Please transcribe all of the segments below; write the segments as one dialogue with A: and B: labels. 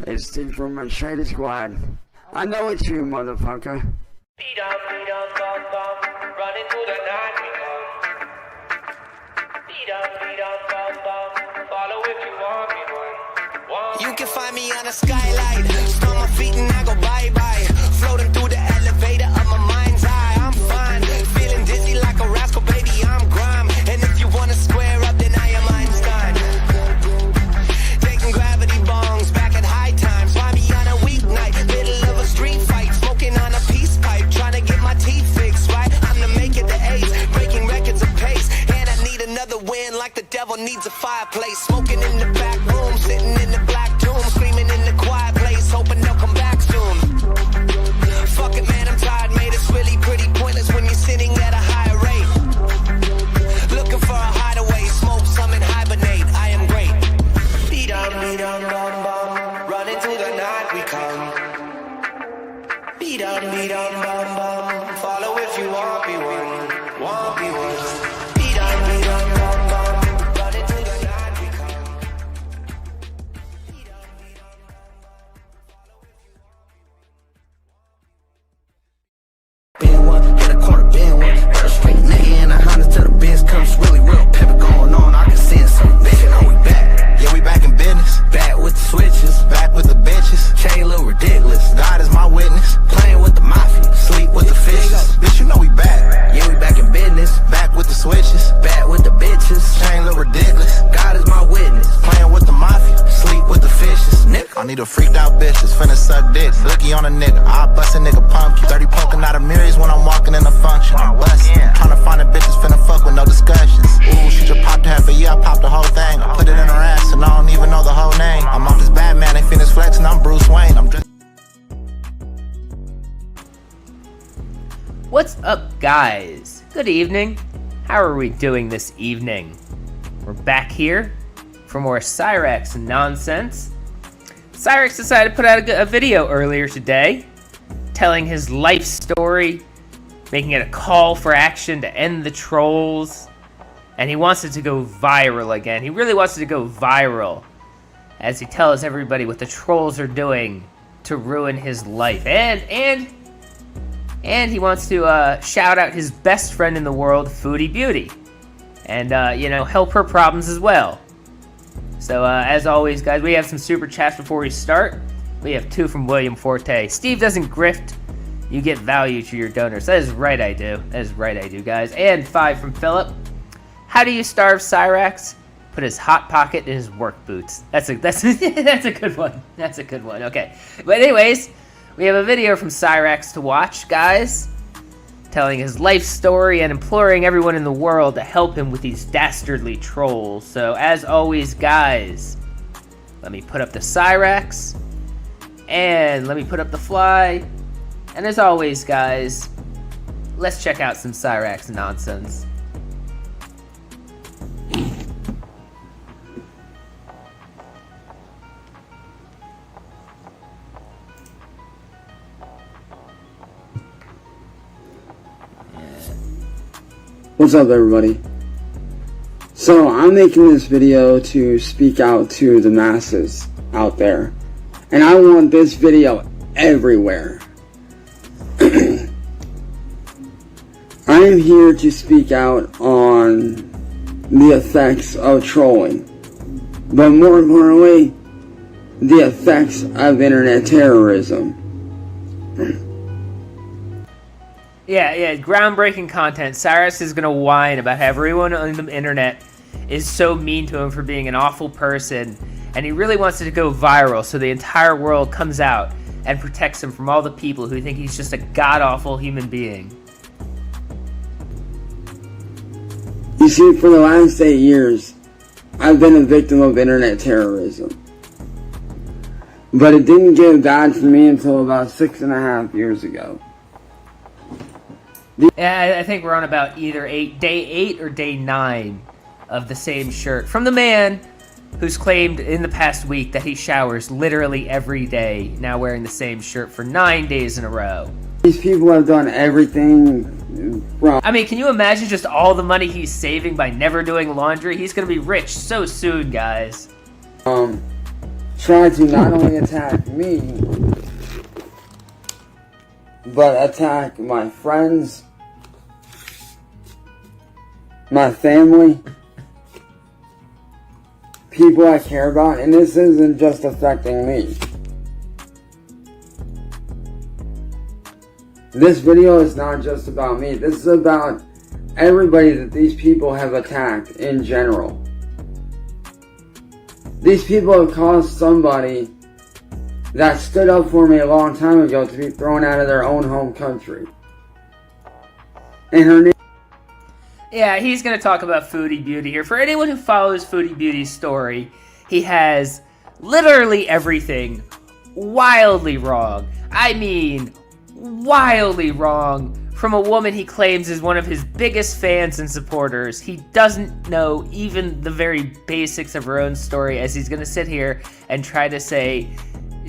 A: It's Steve from my Shady Squad. I know it's you, motherfucker.
B: Beat up, bum, bum, running through the night we come. Beat up, bum, bum, follow if you want me one. You can find me on a skyline, stomp my feet and I go bye-bye. Floating through the elevator of my mind's eye, I'm fine. Feeling dizzy like a rascal, baby, I'm grime. And if you wanna square up, then I am Einstein. Taking gravity bongs back at high times. Find me on a weeknight, middle of a street fight. Smoking on a peace pipe, trying to get my teeth fixed, right? I'm to make it the ace, breaking records of pace. And I need another win like the devil needs a fireplace. Smoking in the back room, sitting in the black tomb. Screaming in the quiet place, hoping they'll come back soon. Fuck it, man, I'm tired, mate. It's really pretty pointless when you're sitting at a higher rate. Looking for a hideaway, smoke some and hibernate. I am great. Beat on, bum, bum, running through the night we come. Beat on, bum, bum, follow if you want me one, want me one. Beat on, bum, bum, running through the night we come. Beat on,
C: been one, hit a corner, been one. Got a straight nigga in a Honda till the biz comes really real pivot going on. I can sense some bitch, you know we back. Yeah, we back in business. Back with the switches, back with the bitches. Chain look ridiculous, God is my witness. Playing with the mafia, sleep with the fishes. Bitch, you know we back. Yeah, we back in business. Back with the switches, back with the bitches. Chain look ridiculous, God is my witness. Playing with the mafia, sleep with the fishes. Nigga, I need a freaked out bitch that's finna suck dick. Blicky on a nigga, I bust a nigga pumpkin. 30 poking out of mirrors when I'm walking in a function. I'm bustin', tryna find a bitch that's finna fuck with no discussions. Ooh, she just popped half a year, I popped the whole thing. I put it in her ass and I don't even know the whole name. I'm off this Batman, ain't Phoenix Flex and I'm Bruce Wayne. I'm just
D: What's up, guys? Good evening. How are we doing this evening? We're back here for more Cyrax nonsense. Cyrax decided to put out a video earlier today telling his life story, making it a call for action to end the trolls, and he wants it to go viral again. He really wants it to go viral as he tells everybody what the trolls are doing to ruin his life. And he wants to shout out his best friend in the world, Foodie Beauty, and help her problems as well. So as always, guys, we have some super chats before we start. We have 2 from William Forte. Steve doesn't grift. You get value to your donors. That is right, I do. That is right, I do, guys. And 5 from Philip. How do you starve Cyrax? Put his hot pocket in his work boots. That's a that's a good one. That's a good one. Okay. But anyways, we have a video from Cyrax to watch, guys, telling his life story and imploring everyone in the world to help him with these dastardly trolls. So as always, guys, let me put up the Cyrax. And let me put up the fly. And as always, guys, let's check out some Cyrax nonsense.
A: What's up, everybody? So I'm making this video to speak out to the masses out there, and I want this video everywhere. I am here to speak out on the effects of trolling, but more importantly, the effects of internet terrorism.
D: Yeah, groundbreaking content. Cyrax is gonna whine about how everyone on the internet is so mean to him for being an awful person, and he really wants it to go viral so the entire world comes out and protects him from all the people who think he's just a god-awful human being.
A: You see, for the last 8 years, I've been a victim of internet terrorism. But it didn't get bad for me until about 6.5 years ago.
D: Yeah, I think we're on about either day 8 or day 9 of the same shirt from the man who's claimed in the past week that he showers literally every day, now wearing the same shirt for 9 days in a row.
A: These people have done everything wrong.
D: I mean, can you imagine just all the money he's saving by never doing laundry? He's gonna be rich so soon, guys.
A: try to not only attack me, but attack my friends, my family, people I care about, and this isn't just affecting me. This video is not just about me. This is about everybody that these people have attacked in general. These people have caused somebody that stood up for me a long time ago to be thrown out of their own home country. And her name...
D: Yeah, he's going to talk about Foodie Beauty here. For anyone who follows Foodie Beauty's story, he has literally everything wildly wrong. I mean, wildly wrong. From a woman he claims is one of his biggest fans and supporters. He doesn't know even the very basics of her own story, as he's going to sit here and try to say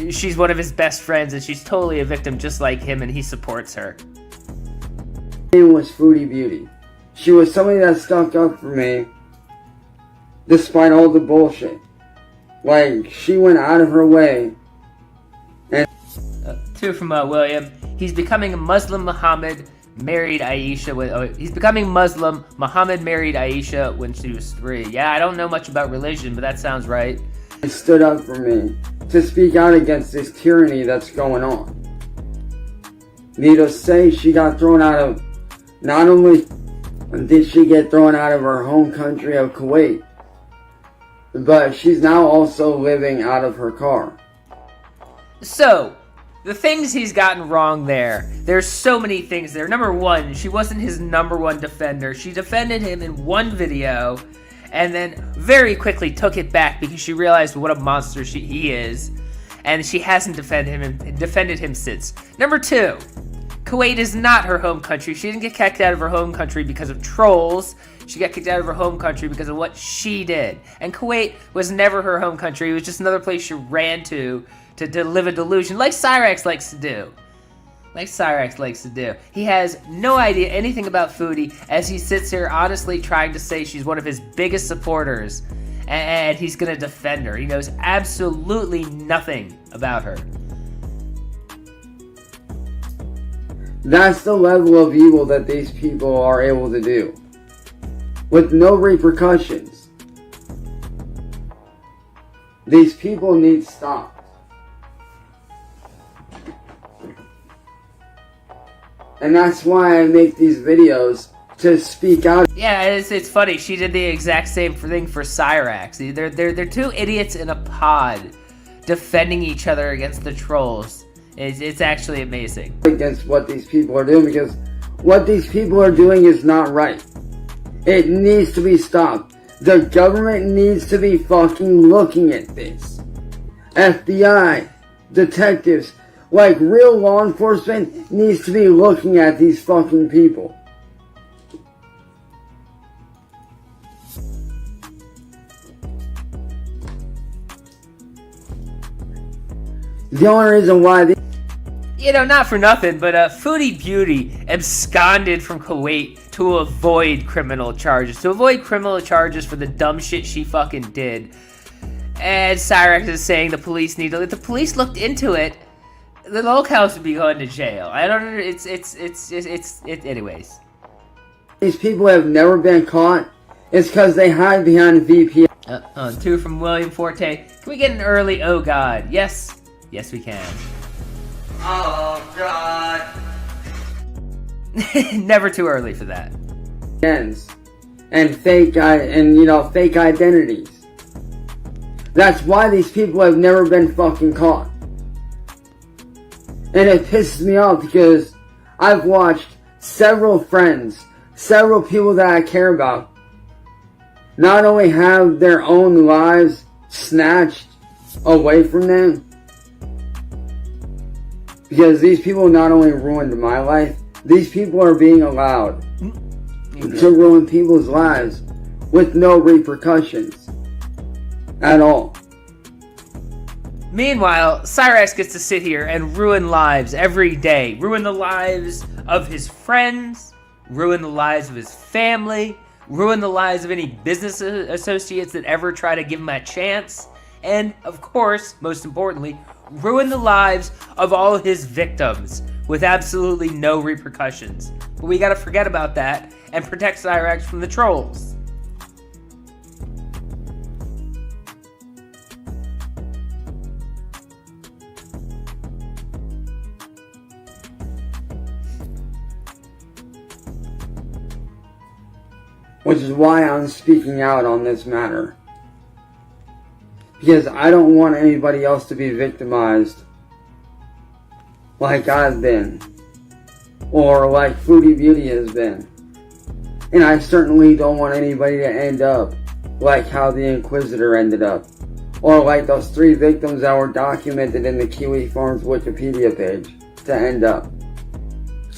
D: she's one of his best friends and she's totally a victim just like him and he supports her.
A: Her name was Foodie Beauty. She was somebody that stuck up for me despite all the bullshit. Like, she went out of her way. And
D: two from William. He's becoming a Muslim. Muhammad married Aisha when she was 3. Yeah, I don't know much about religion, but that sounds right.
A: Stood up for me to speak out against this tyranny that's going on. Needless to say, she got thrown out of... Not only did she get thrown out of her home country of Kuwait, but she's now also living out of her car.
D: So, the things he's gotten wrong there's so many things there. Number one, she wasn't his number one defender. She defended him in one video and then very quickly took it back because she realized what a monster he is, and she hasn't defended him since. Number two, Kuwait is not her home country. She didn't get kicked out of her home country because of trolls. She got kicked out of her home country because of what she did. And Kuwait was never her home country. It was just another place she ran to live a delusion, like Cyrax likes to do. He has no idea anything about Foodie, as he sits here honestly trying to say she's one of his biggest supporters, and he's going to defend her. He knows absolutely nothing about her.
A: That's the level of evil that these people are able to do, with no repercussions. These people need stopped. And that's why I make these videos, to speak out.
D: Yeah, it's funny. She did the exact same thing for Cyrax. They're two idiots in a pod defending each other against the trolls. It's actually amazing.
A: Against what these people are doing, because what these people are doing is not right. It needs to be stopped. The government needs to be fucking looking at this. FBI, detectives, like real law enforcement needs to be looking at these fucking people. The only reason why
D: you know, not for nothing, but Foodie Beauty absconded from Kuwait to avoid criminal charges. For the dumb shit she fucking did. And Cyrax is saying the police need to... If the police looked into it, the locals would be going to jail. I don't know. Anyways.
A: These people have never been caught. It's because they hide behind VPN.
D: Two from William Forte. Can we get an early oh god? Yes. Yes, we can.
A: Oh god.
D: Never too early for that.
A: And fake identities. That's why these people have never been fucking caught. And it pisses me off because I've watched several friends, several people that I care about, not only have their own lives snatched away from them, because these people not only ruined my life, these people are being allowed to ruin people's lives with no repercussions at all.
D: Meanwhile, Cyrax gets to sit here and ruin lives every day. Ruin the lives of his friends, ruin the lives of his family, ruin the lives of any business associates that ever try to give him a chance. and, of course, most importantly, ruin the lives of all his victims with absolutely no repercussions. But we gotta forget about that and protect Cyrax from the trolls.
A: Which is why I'm speaking out on this matter. Because I don't want anybody else to be victimized like I've been. Or like Foodie Beauty has been. And I certainly don't want anybody to end up like how the Inquisitor ended up. Or like those 3 victims that were documented in the Kiwi Farms Wikipedia page to end up.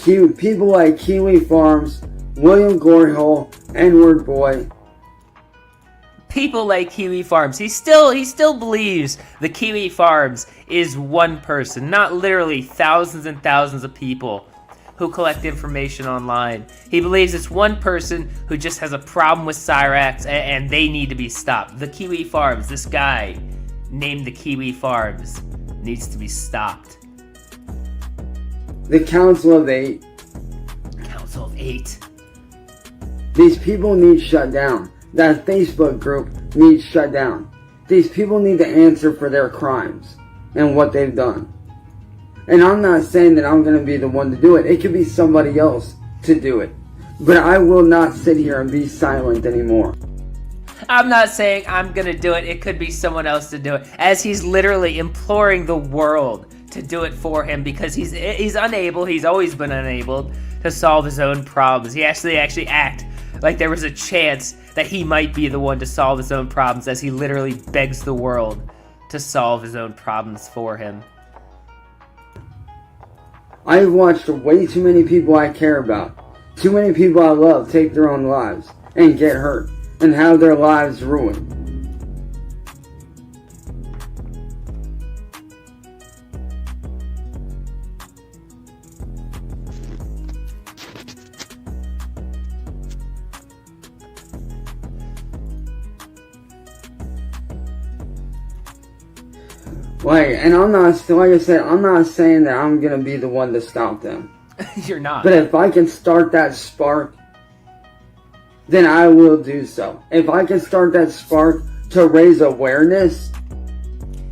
A: People like Kiwi Farms, William Gorehole, N-word boy.
D: People like Kiwi Farms. He still believes the Kiwi Farms is one person, not literally thousands and thousands of people who collect information online. He believes it's one person who just has a problem with Cyrax and they need to be stopped. The Kiwi Farms, this guy named the Kiwi Farms, needs to be stopped.
A: The Council of 8.
D: Council of 8.
A: These people need shut down. That Facebook group needs shut down. These people need to answer for their crimes and what they've done. And I'm not saying that I'm going to be the one to do it. It could be somebody else to do it. But I will not sit here and be silent anymore.
D: I'm not saying I'm going to do it. It could be someone else to do it. As he's literally imploring the world to do it for him because he's unable. He's always been unable to solve his own problems. He actually act like there was a chance that he might be the one to solve his own problems as he literally begs the world to solve his own problems for him.
A: I've watched way too many people I care about, too many people I love take their own lives and get hurt and have their lives ruined. And I'm not, like I said, I'm not saying that I'm going to be the one to stop them.
D: You're not.
A: But if I can start that spark, then I will do so. If I can start that spark to raise awareness.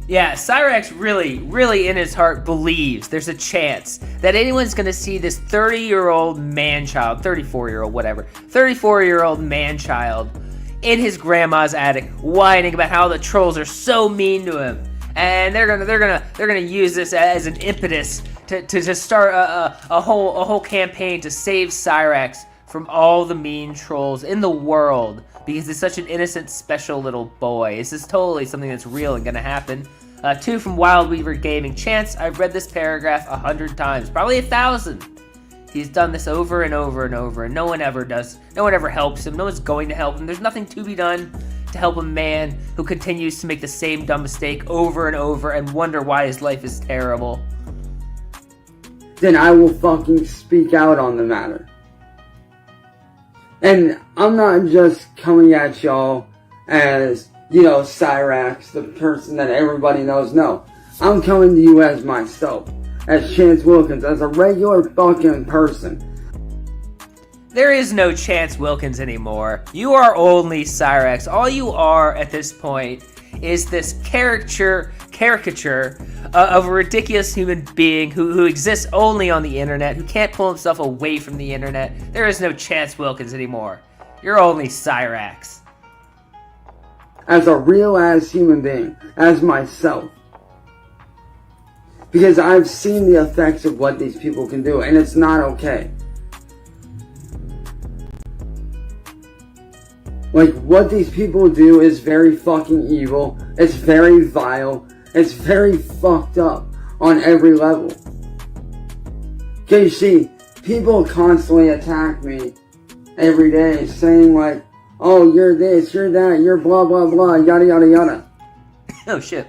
D: Yeah, Cyrax really in his heart believes there's a chance that anyone's going to see this 30-year-old man-child, 34-year-old, whatever, 34-year-old man-child in his grandma's attic whining about how the trolls are so mean to him. And they're gonna use this as an impetus to start a whole campaign to save Cyrax from all the mean trolls in the world because he's such an innocent, special little boy. This is totally something that's real and gonna happen. 2 from Wild Weaver Gaming. Chance, I've read this paragraph 100 times, probably 1,000. He's done this over and over and over, and no one ever does. No one ever helps him. No one's going to help him. There's nothing to be done to help a man who continues to make the same dumb mistake over and over and wonder why his life is terrible.
A: Then I will fucking speak out on the matter. And I'm not just coming at y'all as, Cyrax, the person that everybody knows. No, I'm coming to you as myself, as Chance Wilkins, as a regular fucking person.
D: There is no Chance Wilkins anymore. You are only Cyrax. All you are at this point is this caricature of a ridiculous human being who exists only on the internet, who can't pull himself away from the internet. There is no Chance Wilkins anymore. You're only Cyrax.
A: As a real-ass human being, as myself. Because I've seen the effects of what these people can do, and it's not okay. Like, what these people do is very fucking evil. It's very vile. It's very fucked up on every level. Okay, you see, people constantly attack me every day saying like, oh, you're this, you're that, you're blah, blah, blah, yada, yada, yada.
D: Oh, shit.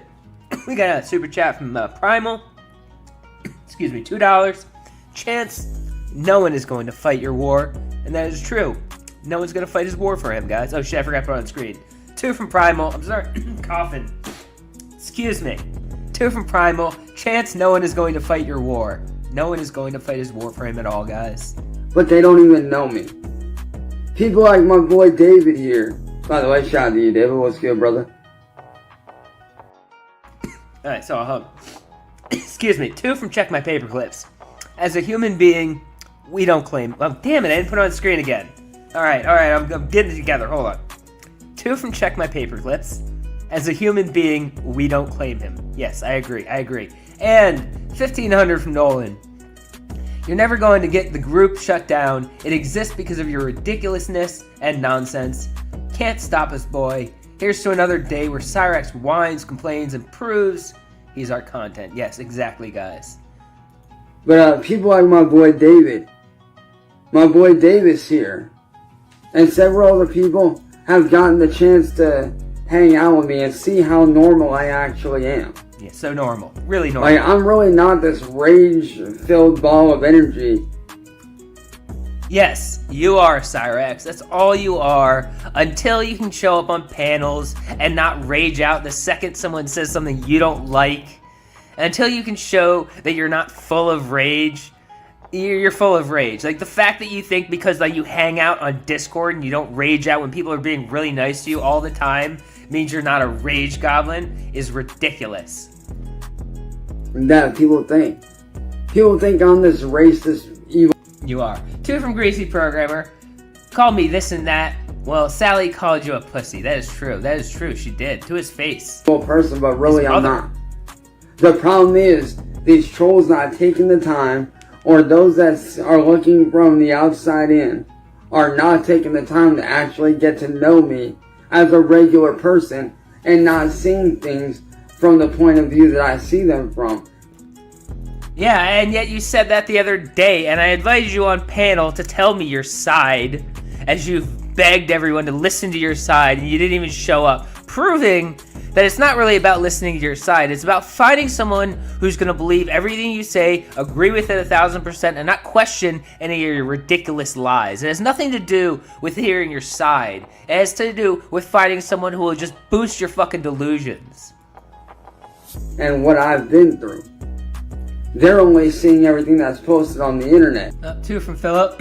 D: We got a super chat from Primal. Excuse me, $2. Chance, no one is going to fight your war, and that is true. No one's going to fight his war for him, guys. Oh, shit, I forgot to put it on the screen. 2 from Primal. I'm sorry, coughing. Excuse me. 2 from Primal. Chance no one is going to fight your war. No one is going to fight his war for him at all, guys.
A: But they don't even know me. People like my boy David here. By the way, shout out to you, David. What's good, brother?
D: Alright, so, excuse me. 2 from Check My Paperclips. As a human being, we don't claim... Oh, damn it, I didn't put it on the screen again. Alright, I'm getting it together. Hold on. 2 from Check My Paperclips. As a human being, we don't claim him. Yes, I agree. And 1,500 from Nolan. You're never going to get the group shut down. It exists because of your ridiculousness and nonsense. Can't stop us, boy. Here's to another day where Cyrax whines, complains, and proves he's our content. Yes, exactly, guys.
A: But people like my boy David. My boy Davis here. And several other people have gotten the chance to hang out with me and see how normal I actually am.
D: Yeah, so normal. Really normal.
A: Like, I'm really not this rage-filled ball of energy.
D: Yes, you are, Cyrax. That's all you are, until you can show up on panels and not rage out the second someone says something you don't like. Until you can show that you're not full of rage. You're full of rage. Like, the fact that you think because like you hang out on Discord and you don't rage out when people are being really nice to you all the time means you're not a rage goblin is ridiculous.
A: That people think. People think I'm this racist, evil.
D: You are. 2 from Greasy Programmer. Call me this and that. Well, Sally called you a pussy. That is true. That is true. She did. To his face.
A: Person, but really I'm not. The problem is, these trolls not taking the time, or those that are looking from the outside in, are not taking the time to actually get to know me as a regular person, and not seeing things from the point of view that I see them from.
D: Yeah, and yet you said that the other day, and I invited you on panel to tell me your side, as you begged everyone to listen to your side, and you didn't even show up, proving that it's not really about listening to your side. It's about finding someone who's going to believe everything you say, agree with it 1,000%, and not question any of your ridiculous lies. It has nothing to do with hearing your side. It has to do with finding someone who will just boost your fucking delusions.
A: And what I've been through. They're only seeing everything that's posted on the internet.
D: 2 from Philip.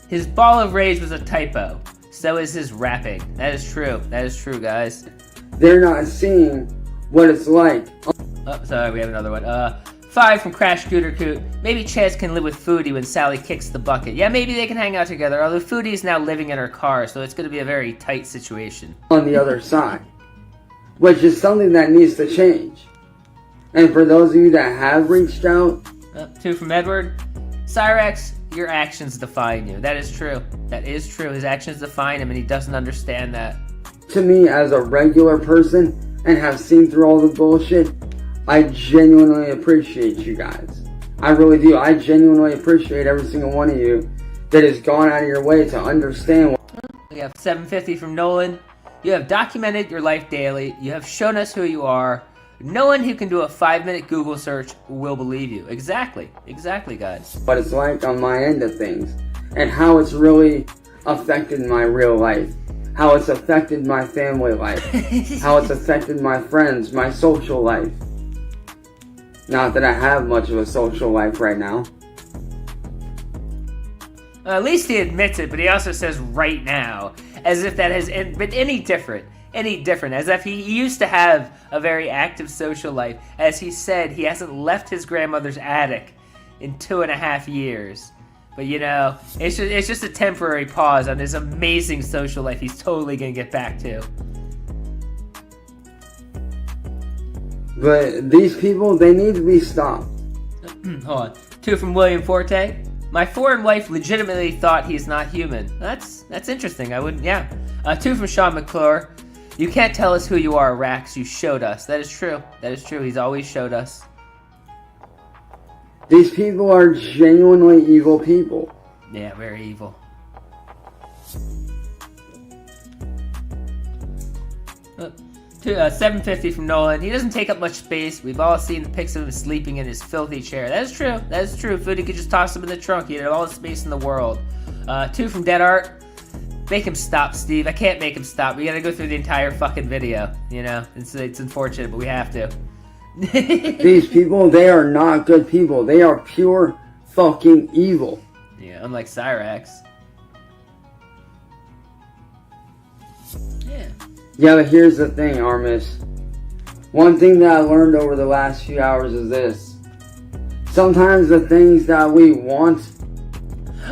D: His ball of rage was a typo. So is his rapping. That is true. That is true, guys.
A: They're not seeing what it's like.
D: Oh, sorry, we have another one. 5 from Crash Scooter Coot. Maybe Chance can live with Foodie when Sally kicks the bucket. Yeah, maybe they can hang out together, although Foodie is now living in her car, so it's going to be a very tight situation.
A: On the other side. Which is something that needs to change. And for those of you that have reached out...
D: 2 from Edward. Cyrax, your actions define you. That is true. That is true. His actions define him, and he doesn't understand that.
A: To me, as a regular person, and have seen through all the bullshit, I genuinely appreciate you guys. I really do. I genuinely appreciate every single one of you that has gone out of your way to understand what...
D: We have 750 from Nolan. You have documented your life daily. You have shown us who you are. No one who can do a 5-minute Google search will believe you. Exactly. Exactly, guys.
A: What it's like on my end of things. And how it's really affected my real life. How it's affected my family life. How it's affected my friends, my social life. Not that I have much of a social life right now.
D: At least he admits it, but he also says right now. As if that has been any different. As if he used to have a very active social life. As he said, he hasn't left his grandmother's attic in 2.5 years. But you know, it's just a temporary pause on his amazing social life he's totally gonna get back to.
A: But these people, they need to be stopped.
D: Hold on. 2 from William Forte. My foreign wife legitimately thought he's not human. That's interesting. I wouldn't, yeah. 2 from Sean McClure. You can't tell us who you are, Rax. You showed us. That is true. That is true. He's always showed us.
A: These people are genuinely evil people.
D: Yeah, very evil. Uh, 750 from Nolan. He doesn't take up much space. We've all seen the pics of him sleeping in his filthy chair. That is true. That is true. Foodie could just toss him in the trunk. He'd have all the space in the world. 2 from Dead Art. Make him stop, Steve. I can't make him stop. We gotta go through the entire fucking video. You know, it's unfortunate, but we have to.
A: These people, they are not good people. They are pure fucking evil.
D: Yeah, unlike Cyrax. Yeah.
A: Yeah, but here's the thing, Armis. One thing that I learned over the last few hours is this. Sometimes the things that we want...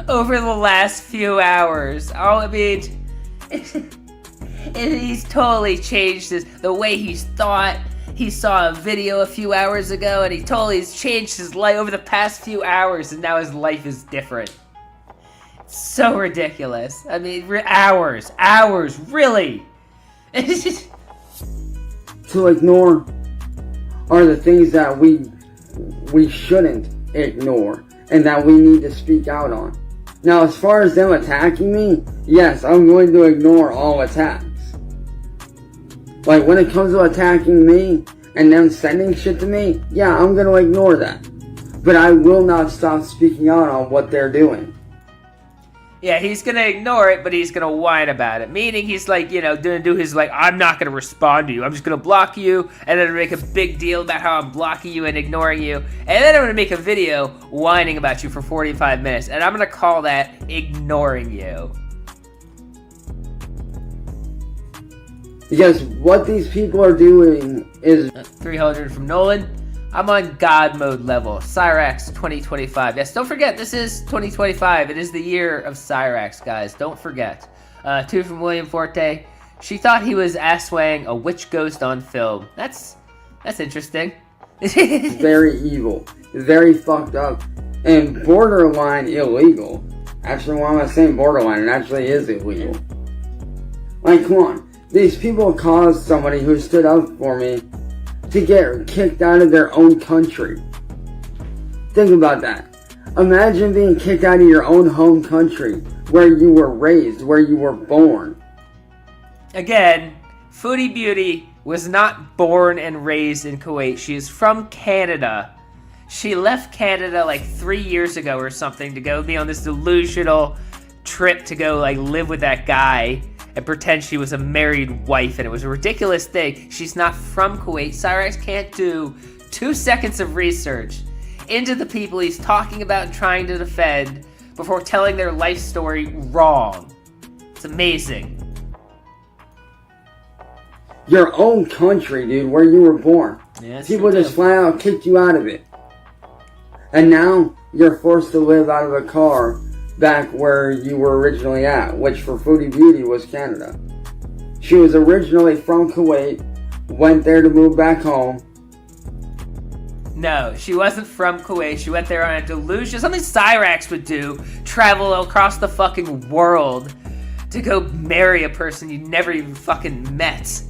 D: Over the last few hours. Oh, I mean... he's totally changed the way he's thought. He saw a video a few hours ago, and he totally has changed his life over the past few hours, and now his life is different. It's so ridiculous. I mean, hours, really.
A: To ignore are the things that we shouldn't ignore, and that we need to speak out on. Now, as far as them attacking me, yes, I'm going to ignore all attacks. Like, when it comes to attacking me and them sending shit to me, yeah, I'm going to ignore that. But I will not stop speaking out on what they're doing.
D: Yeah, he's going to ignore it, but he's going to whine about it. Meaning he's like, you know, going to do his like, I'm not going to respond to you. I'm just going to block you, and then make a big deal about how I'm blocking you and ignoring you. And then I'm going to make a video whining about you for 45 minutes. And I'm going to call that ignoring you.
A: Because what these people are doing is...
D: 300 from Nolan. I'm on God mode level. Cyrax 2025. Yes, don't forget, this is 2025. It is the year of Cyrax, guys. Don't forget. 2 from William Forte. She thought he was ass-swaying a witch ghost on film. That's interesting.
A: very evil. Very fucked up. And borderline illegal. Actually, well, I'm not saying borderline. It actually is illegal. Like, come on. These people caused somebody who stood up for me to get kicked out of their own country. Think about that. Imagine being kicked out of your own home country, where you were raised, where you were born.
D: Again, Foodie Beauty was not born and raised in Kuwait. She is from Canada. She left Canada like 3 years ago or something to go be on this delusional trip to go like live with that guy and pretend she was a married wife, and it was a ridiculous thing. She's not from Kuwait. Cyrax can't do 2 seconds of research into the people he's talking about and trying to defend before telling their life story wrong. It's amazing.
A: Your own country, dude, where you were born.
D: Yeah,
A: people just flat out kicked you out of it. And now you're forced to live out of a car back where you were originally at, which for Foodie Beauty was Canada. She was originally from Kuwait, went there to move back home.
D: No, she wasn't from Kuwait. She went there on a delusion. Something Cyrax would do. Travel across the fucking world to go marry a person you never even fucking met.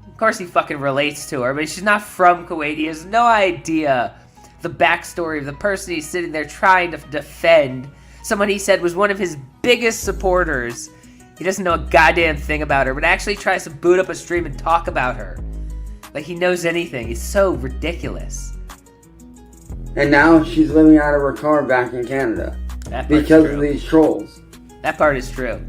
D: Of course he fucking relates to her, but she's not from Kuwait. He has no idea the backstory of the person he's sitting there trying to defend. Someone he said was one of his biggest supporters. He doesn't know a goddamn thing about her, but actually tries to boot up a stream and talk about her. Like he knows anything. He's so ridiculous.
A: And now she's living out of her car back in Canada. Because of these trolls.
D: That part is true.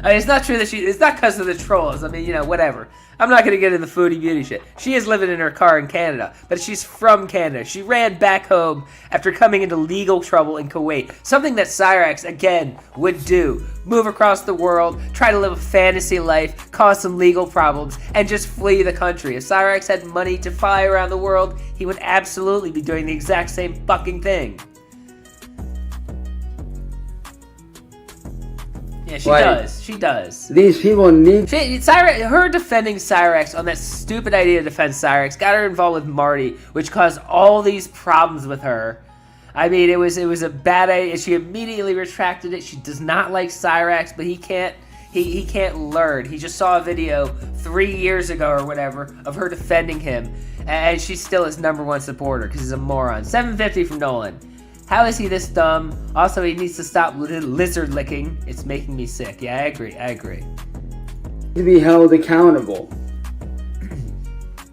D: I mean, it's not true that it's not because of the trolls. I mean, you know, whatever. I'm not going to get into the Foodie Beauty shit. She is living in her car in Canada, but she's from Canada. She ran back home after coming into legal trouble in Kuwait. Something that Cyrax, again, would do. Move across the world, try to live a fantasy life, cause some legal problems, and just flee the country. If Cyrax had money to fly around the world, he would absolutely be doing the exact same fucking thing. Yeah, she does. She does.
A: These people need...
D: Her defending Cyrax on that stupid idea to defend Cyrax got her involved with Marty, which caused all these problems with her. I mean, it was a bad idea. She immediately retracted it. She does not like Cyrax, but he can't learn. He just saw a video 3 years ago or whatever of her defending him, and she's still his number 1 supporter because he's a moron. 750 from Nolan. How is he this dumb? Also, he needs to stop lizard licking. It's making me sick. Yeah, I agree.
A: To be held accountable.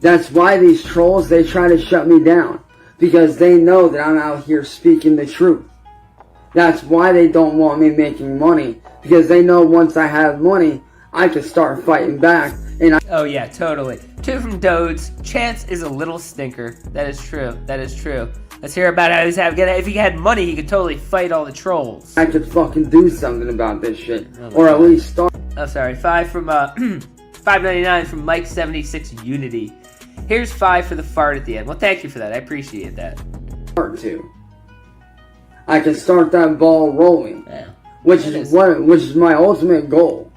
A: That's why these trolls, they try to shut me down. Because they know that I'm out here speaking the truth. That's why they don't want me making money. Because they know once I have money, I can start fighting back And
D: Oh yeah, totally. 2 from Dodes. Chance is a little stinker. That is true. That is true. Let's hear about how if he had money, he could totally fight all the trolls.
A: I could fucking do something about this shit. Or at least start.
D: Oh, sorry. 5 from, $5.99 from Mike76 Unity. Here's 5 for the fart at the end. Well, thank you for that. I appreciate that.
A: To. I can start that ball rolling.
D: Yeah.
A: Which is my ultimate goal.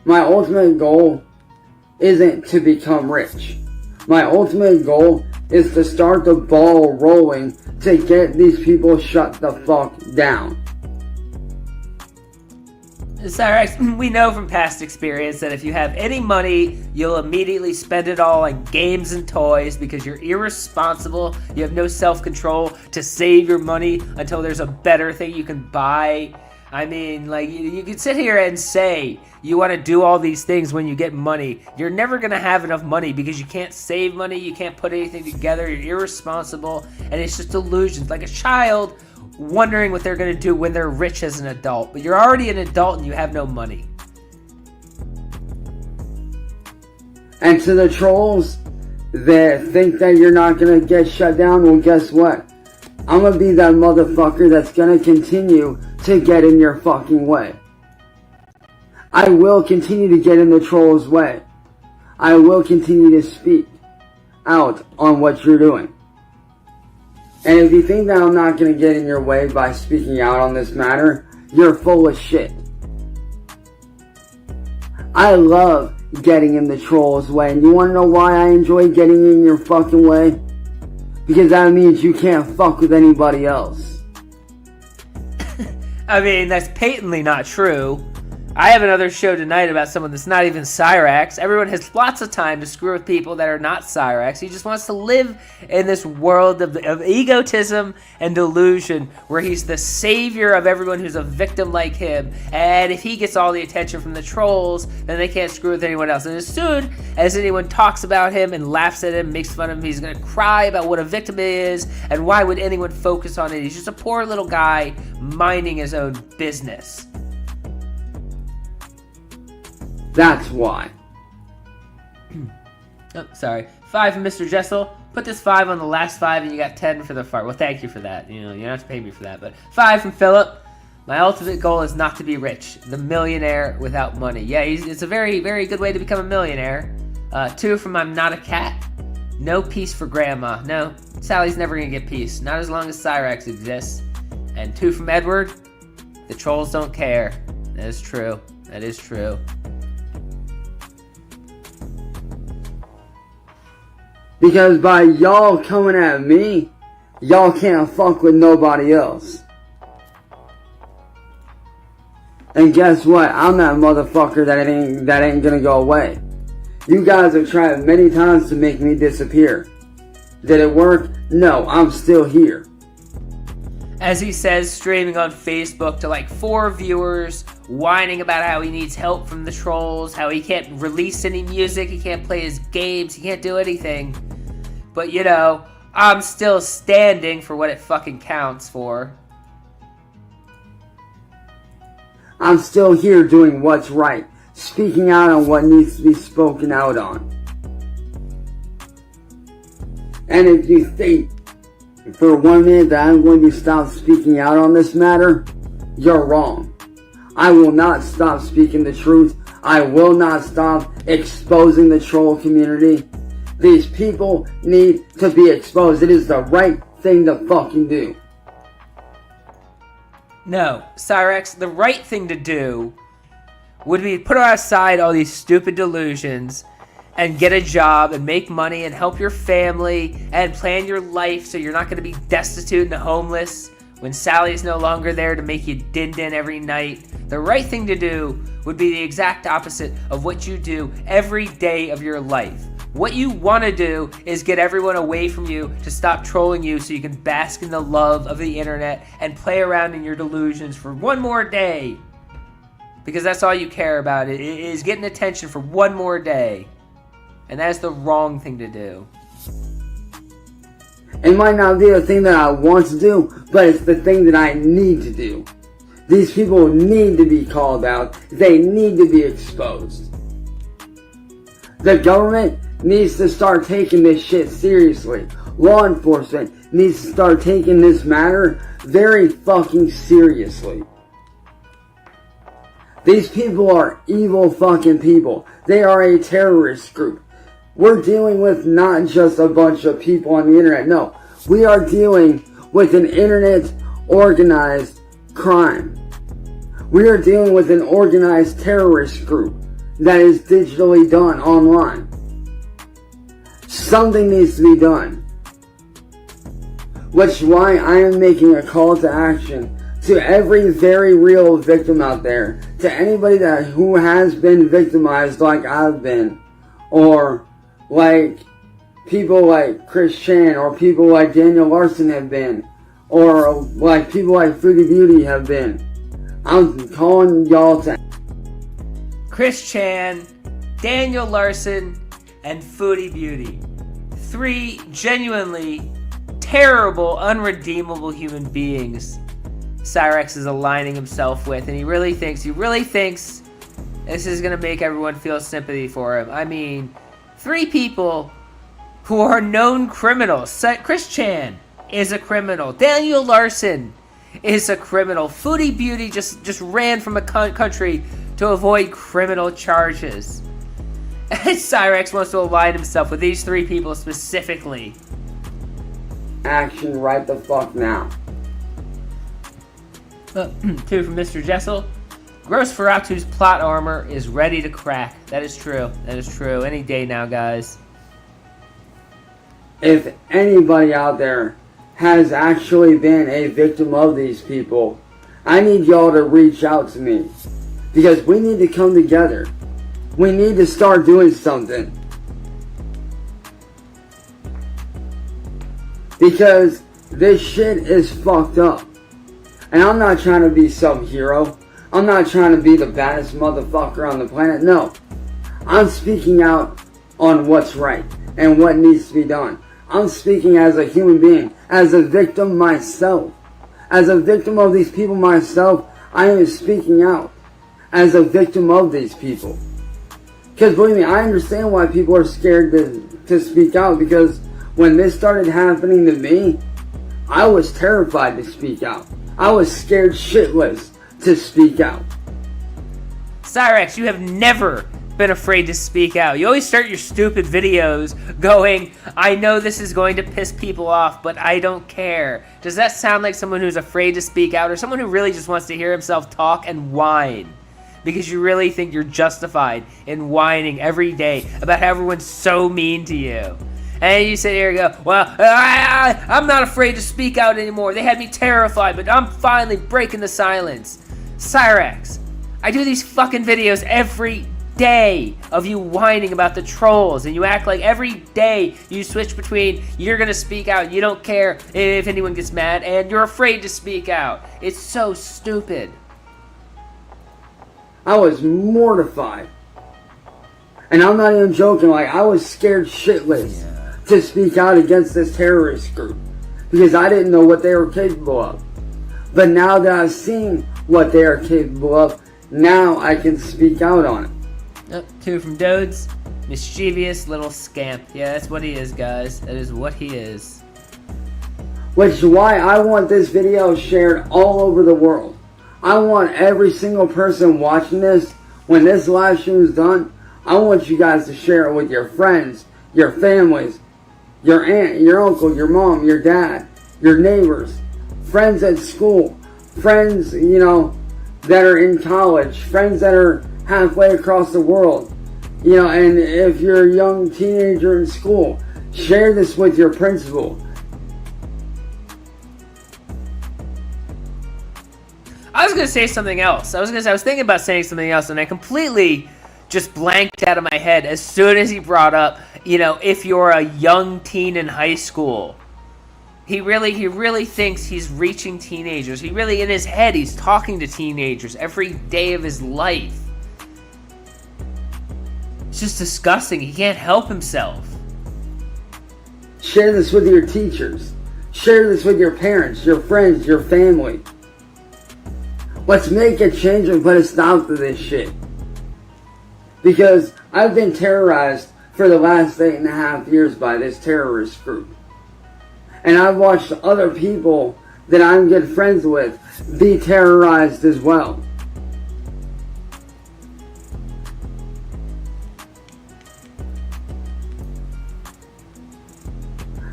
A: My ultimate goal isn't to become rich. My ultimate goal is to start the ball rolling to get these people shut the fuck down.
D: Cyrax, we know from past experience that if you have any money, you'll immediately spend it all on games and toys because you're irresponsible. You have no self-control to save your money until there's a better thing you can buy. I mean, like, you can sit here and say you want to do all these things when you get money. You're never going to have enough money because you can't save money, you can't put anything together, you're irresponsible, and it's just delusions. Like a child wondering what they're going to do when they're rich as an adult, but you're already an adult and you have no money.
A: And to the trolls that think that you're not going to get shut down, well, guess what? I'm going to be that motherfucker that's going to continue to get in your fucking way. I will continue to get in the trolls' way. I will continue to speak out on what you're doing. And if you think that I'm not going to get in your way by speaking out on this matter, you're full of shit. I love getting in the trolls' way. And you want to know why I enjoy getting in your fucking way? Because that means you can't fuck with anybody else.
D: I mean, that's patently not true. I have another show tonight about someone that's not even Cyrax. Everyone has lots of time to screw with people that are not Cyrax. He just wants to live in this world of egotism and delusion where he's the savior of everyone who's a victim like him. And if he gets all the attention from the trolls, then they can't screw with anyone else. And as soon as anyone talks about him and laughs at him, makes fun of him, he's going to cry about what a victim is and why would anyone focus on it. He's just a poor little guy minding his own business.
A: That's why.
D: Oh, sorry. 5 from Mr. Jessel. Put this 5 on the last 5 and you got 10 for the fart. Well, thank you for that. You know, you don't have to pay me for that. But 5 from Philip. My ultimate goal is not to be rich. The millionaire without money. Yeah, it's a very, very good way to become a millionaire. 2 from I'm not a cat. No peace for grandma. No, Sally's never going to get peace. Not as long as Cyrax exists. And 2 from Edward. The trolls don't care. That is true. That is true.
A: Because by y'all coming at me, y'all can't fuck with nobody else. And guess what? I'm that motherfucker that ain't gonna go away. You guys have tried many times to make me disappear. Did it work? No, I'm still here.
D: As he says, streaming on Facebook to like 4 viewers, whining about how he needs help from the trolls, how he can't release any music, he can't play his games, he can't do anything. But you know, I'm still standing for what it fucking counts for.
A: I'm still here doing what's right, speaking out on what needs to be spoken out on. And if you think for 1 minute that I'm going to stop speaking out on this matter, you're wrong. I will not stop speaking the truth. I will not stop exposing the troll community. These people need to be exposed. It is the right thing to fucking do.
D: No, Cyrax, the right thing to do would be put aside all these stupid delusions and get a job and make money and help your family and plan your life so you're not going to be destitute and homeless when Sally's no longer there to make you din-din every night. The right thing to do would be the exact opposite of what you do every day of your life. What you want to do is get everyone away from you to stop trolling you so you can bask in the love of the internet and play around in your delusions for 1 more day. Because that's all you care about, is getting attention for 1 more day. And that's the wrong thing to do.
A: It might not be the thing that I want to do, but it's the thing that I need to do. These people need to be called out. They need to be exposed. The government needs to start taking this shit seriously. Law enforcement needs to start taking this matter very fucking seriously. These people are evil fucking people. They are a terrorist group. We're dealing with not just a bunch of people on the internet. No, we are dealing with an internet organized crime. We are dealing with an organized terrorist group that is digitally done online. Something needs to be done. Which is why I am making a call to action to every very real victim out there, to anybody who has been victimized like I've been, or like people like Chris Chan, or people like Daniel Larson have been, or like people like Foodie Beauty have been. I'm calling y'all to
D: Chris Chan, Daniel Larson, and Foodie Beauty. 3 genuinely terrible, unredeemable human beings Cyraxx is aligning himself with, and he really thinks this is gonna make everyone feel sympathy for him. I mean, 3 people who are known criminals. Chris Chan is a criminal. Daniel Larson is a criminal. Foodie Beauty just ran from a country to avoid criminal charges. And Cyraxx wants to align himself with these 3 people specifically.
A: action right the fuck now.
D: 2 from Mr. Jessel. Gross Ferratu's plot armor is ready to crack. That is true. That is true. Any day now, guys.
A: If anybody out there has actually been a victim of these people, I need y'all to reach out to me. Because we need to come together. We need to start doing something. Because this shit is fucked up. And I'm not trying to be some hero. I'm not trying to be the baddest motherfucker on the planet. No. I'm speaking out on what's right and what needs to be done. I'm speaking as a human being, as a victim myself. As a victim of these people myself, I am speaking out as a victim of these people. Because believe me, I understand why people are scared to speak out, because when this started happening to me, I was terrified to speak out. I was scared shitless to speak out.
D: Cyraxx, you have never been afraid to speak out. You always start your stupid videos going, I know this is going to piss people off, but I don't care. Does that sound like someone who's afraid to speak out, or someone who really just wants to hear himself talk and whine? Because you really think you're justified in whining every day about how everyone's so mean to you. And you sit here and go, well, I'm not afraid to speak out anymore. They had me terrified, but I'm finally breaking the silence. Cyraxx, I do these fucking videos every day of you whining about the trolls, and you act like every day you switch between you're gonna speak out, you don't care if anyone gets mad, and you're afraid to speak out. It's so stupid.
A: I was mortified. And I'm not even joking, like I was scared shitless to speak out against this terrorist group. Because I didn't know what they were capable of. But now that I've seen what they are capable of, now I can speak out on it.
D: 2 from Dodes. Mischievous little scamp. Yeah, that's what he is, guys. That is what he is.
A: Which is why I want this video shared all over the world. I want every single person watching this, when this live stream is done, I want you guys to share it with your friends, your families, your aunt, your uncle, your mom, your dad, your neighbors, friends at school, friends, that are in college, friends that are halfway across the world. And if you're a young teenager in school, share this with your principal.
D: I was going to say something else. I was thinking about saying something else, and I completely just blanked out of my head as soon as he brought up, if you're a young teen in high school. He really thinks he's reaching teenagers. He really, in his head, he's talking to teenagers every day of his life. It's just disgusting. He can't help himself.
A: Share this with your teachers. Share this with your parents, your friends, your family. Let's make a change and put a stop to this shit. Because I've been terrorized for the last 8.5 years by this terrorist group. And I've watched other people that I'm good friends with be terrorized as well.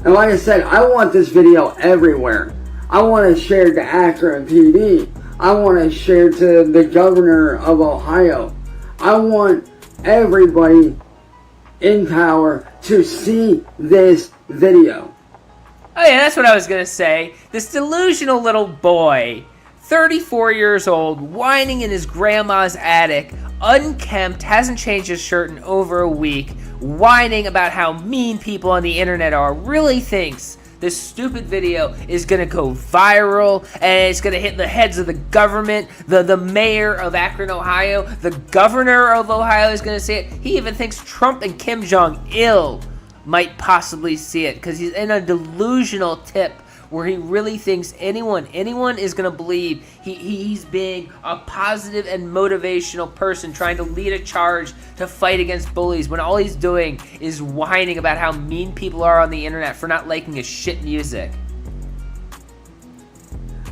A: And like I said, I want this video everywhere. I want to share to Akron PD. I want to share to the governor of Ohio. I want everybody in power to see this video.
D: Oh yeah, that's what I was gonna say. This delusional little boy, 34 years old, whining in his grandma's attic, unkempt, hasn't changed his shirt in over a week, whining about how mean people on the internet are, really thinks this stupid video is gonna go viral and it's gonna hit the heads of the government, the mayor of Akron, Ohio, the governor of Ohio is gonna see it. He even thinks Trump and Kim Jong-il might possibly see it because he's in a delusional tip where he really thinks anyone is going to believe he's being a positive and motivational person trying to lead a charge to fight against bullies when all he's doing is whining about how mean people are on the internet for not liking his shit music.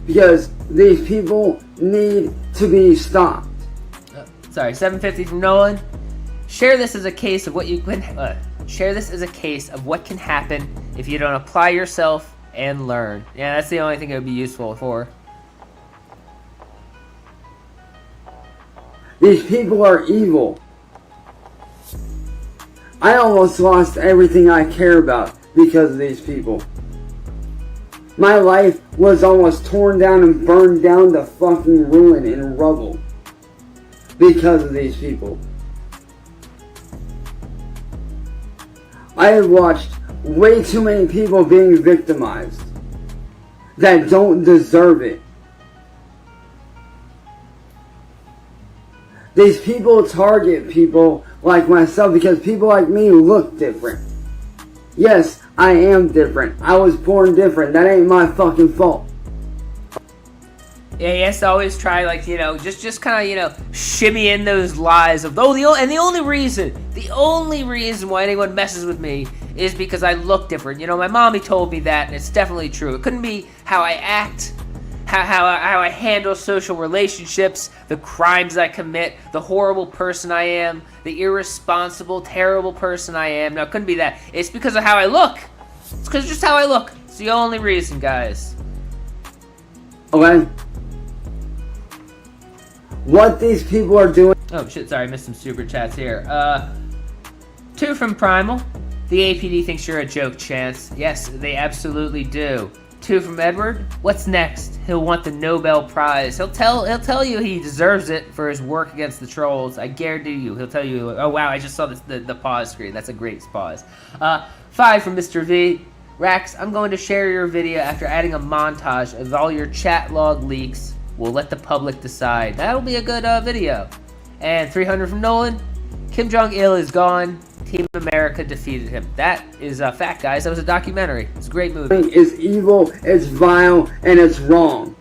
A: Because these people need to be stopped.
D: Sorry, 750 from Nolan. Share this as a case of what you can... Share this as a case of what can happen if you don't apply yourself and learn. Yeah, that's the only thing it would be useful for.
A: These people are evil. I almost lost everything I care about because of these people. My life was almost torn down and burned down to fucking ruin and rubble because of these people. I have watched way too many people being victimized that don't deserve it. These people target people like myself because people like me look different. Yes, I am different. I was born different. That ain't my fucking fault.
D: Yeah, he has to always try, like, you know, just kind of, you know, shimmy in those lies of, oh, the only reason why anyone messes with me is because I look different. You know, my mommy told me that, and it's definitely true. It couldn't be how I act, how I handle social relationships, the crimes I commit, the horrible person I am, the irresponsible, terrible person I am. No, it couldn't be that. It's because of how I look. It's because just how I look. It's the only reason, guys.
A: Okay? What these people are doing...
D: Oh, shit, sorry, I missed some super chats here. 2 from Primal. The APD thinks you're a joke, Chance. Yes, they absolutely do. 2 from Edward. What's next? He'll want the Nobel Prize. He'll tell you he deserves it for his work against the trolls. I guarantee you. He'll tell you, oh wow, I just saw the pause screen. That's a great pause. 5 from Mr. V. Rax, I'm going to share your video after adding a montage of all your chat log leaks. We'll let the public decide. That'll be a good video. And 300 from Nolan. Kim Jong-il is gone. Team America defeated him. That is a fact, guys. That was a documentary. It's a great movie.
A: It's evil, it's vile, and it's wrong.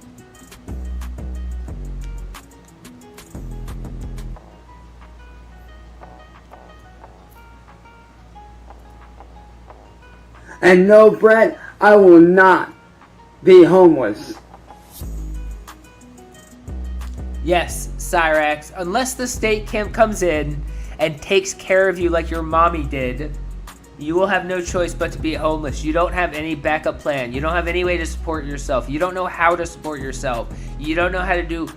A: And no, Brett, I will not be homeless.
D: Yes, Cyrax, unless the state camp comes in and takes care of you like your mommy did, you will have no choice but to be homeless. You don't have any backup plan. You don't have any way to support yourself. You don't know how to support yourself. You don't know how to do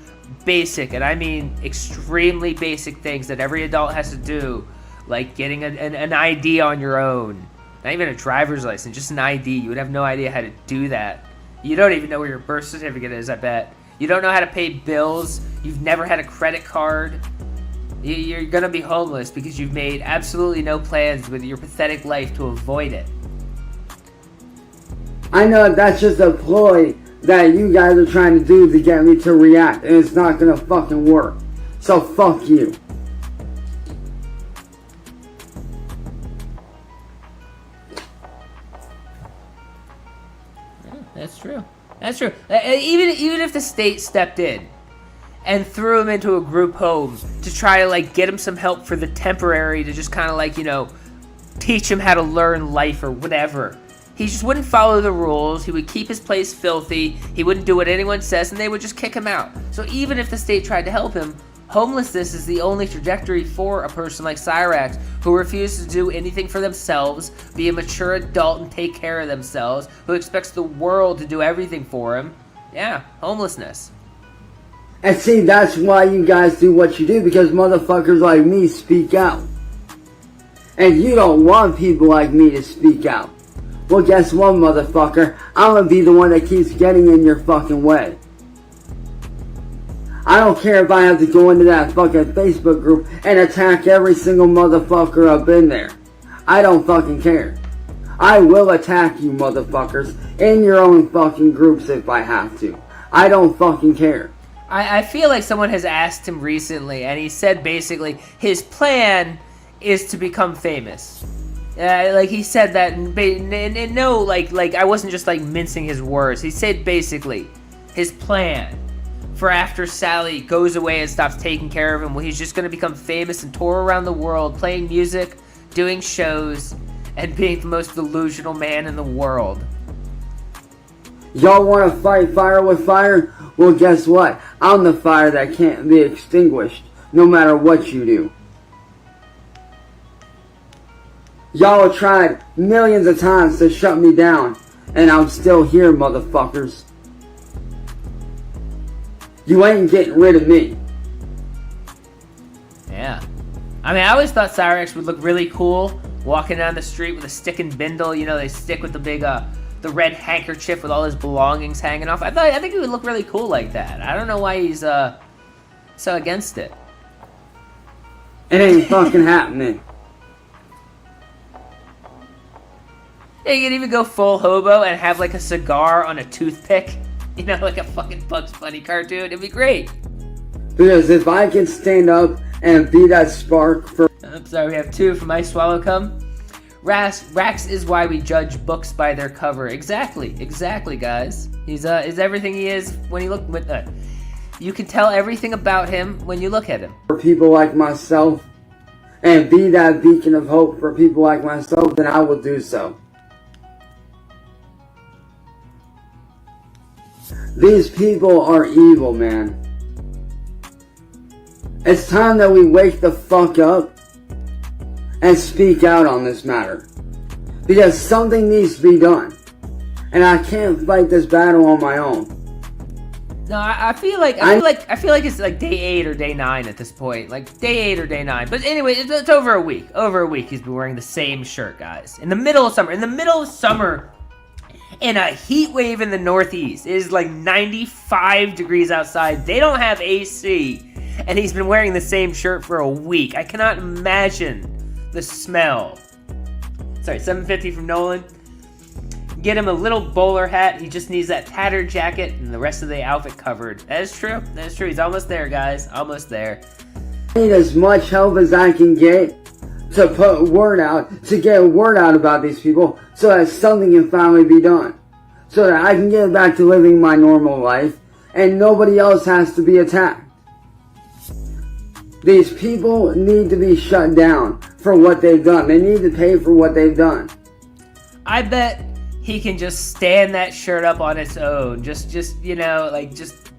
D: basic, and I mean extremely basic things that every adult has to do, like getting an ID on your own. Not even a driver's license, just an ID. You would have no idea how to do that. You don't even know where your birth certificate is, I bet. You don't know how to pay bills. You've never had a credit card. You're gonna be homeless because you've made absolutely no plans with your pathetic life to avoid it.
A: I know that's just a ploy that you guys are trying to do to get me to react, and it's not gonna fucking work. So fuck you.
D: Yeah, that's true. That's true. Even if the state stepped in and threw him into a group home to try to, like, get him some help for the temporary to just kind of, like, you know, teach him how to learn life or whatever. He just wouldn't follow the rules. He would keep his place filthy. He wouldn't do what anyone says, and they would just kick him out. So even if the state tried to help him, homelessness is the only trajectory for a person like Cyrax, who refuses to do anything for themselves, be a mature adult and take care of themselves, who expects the world to do everything for him. Yeah, homelessness.
A: And see, that's why you guys do what you do, because motherfuckers like me speak out. And you don't want people like me to speak out. Well, guess what, motherfucker? I'm gonna be the one that keeps getting in your fucking way. I don't care if I have to go into that fucking Facebook group and attack every single motherfucker up in there. I don't fucking care. I will attack you motherfuckers in your own fucking groups if I have to. I don't fucking care.
D: I feel like someone has asked him recently, and he said basically his plan is to become famous. Like he said that, and no, like I wasn't just like mincing his words. He said basically his plan for after Sally goes away and stops taking care of him, well, he's just going to become famous and tour around the world, playing music, doing shows, and being the most delusional man in the world.
A: Y'all want to fight fire with fire? Well, guess what? I'm the fire that can't be extinguished, no matter what you do. Y'all have tried millions of times to shut me down, and I'm still here, motherfuckers. You ain't getting rid of me.
D: Yeah. I mean, I always thought Cyrax would look really cool walking down the street with a stick and bindle. You know, they stick with the big, the red handkerchief with all his belongings hanging off. I think he would look really cool like that. I don't know why he's, so against it.
A: It ain't fucking happening.
D: Yeah, you could even go full hobo and have like a cigar on a toothpick. You know, like a fucking Bugs Bunny cartoon. It'd be great.
A: Because if I can stand up and be that spark for...
D: I'm sorry, we have two from I Swallow Cum. Rax is why we judge books by their cover. Exactly, guys. He's is everything he is when you look with you can tell everything about him when you look at him.
A: For people like myself, and be that beacon of hope for people like myself, then I will do so. These people are evil, man. It's time that we wake the fuck up and speak out on this matter. Because something needs to be done. And I can't fight this battle on my own.
D: No, I feel like it's like day 8 or day 9 at this point. Like day 8 or day 9. But anyway, it's over a week. Over a week he's been wearing the same shirt, guys. In the middle of summer, in a heat wave in the Northeast. It is like 95 degrees outside. They don't have AC. And he's been wearing the same shirt for a week. I cannot imagine the smell. Sorry, 750 from Nolan. Get him a little bowler hat. He just needs that tattered jacket and the rest of the outfit covered. That is true. That is true. He's almost there, guys. Almost there.
A: I need as much help as I can get to put word out, to get word out about these people so that something can finally be done. So that I can get back to living my normal life and nobody else has to be attacked. These people need to be shut down for what they've done. They need to pay for what they've done.
D: I bet he can just stand that shirt up on its own. Just you know, like just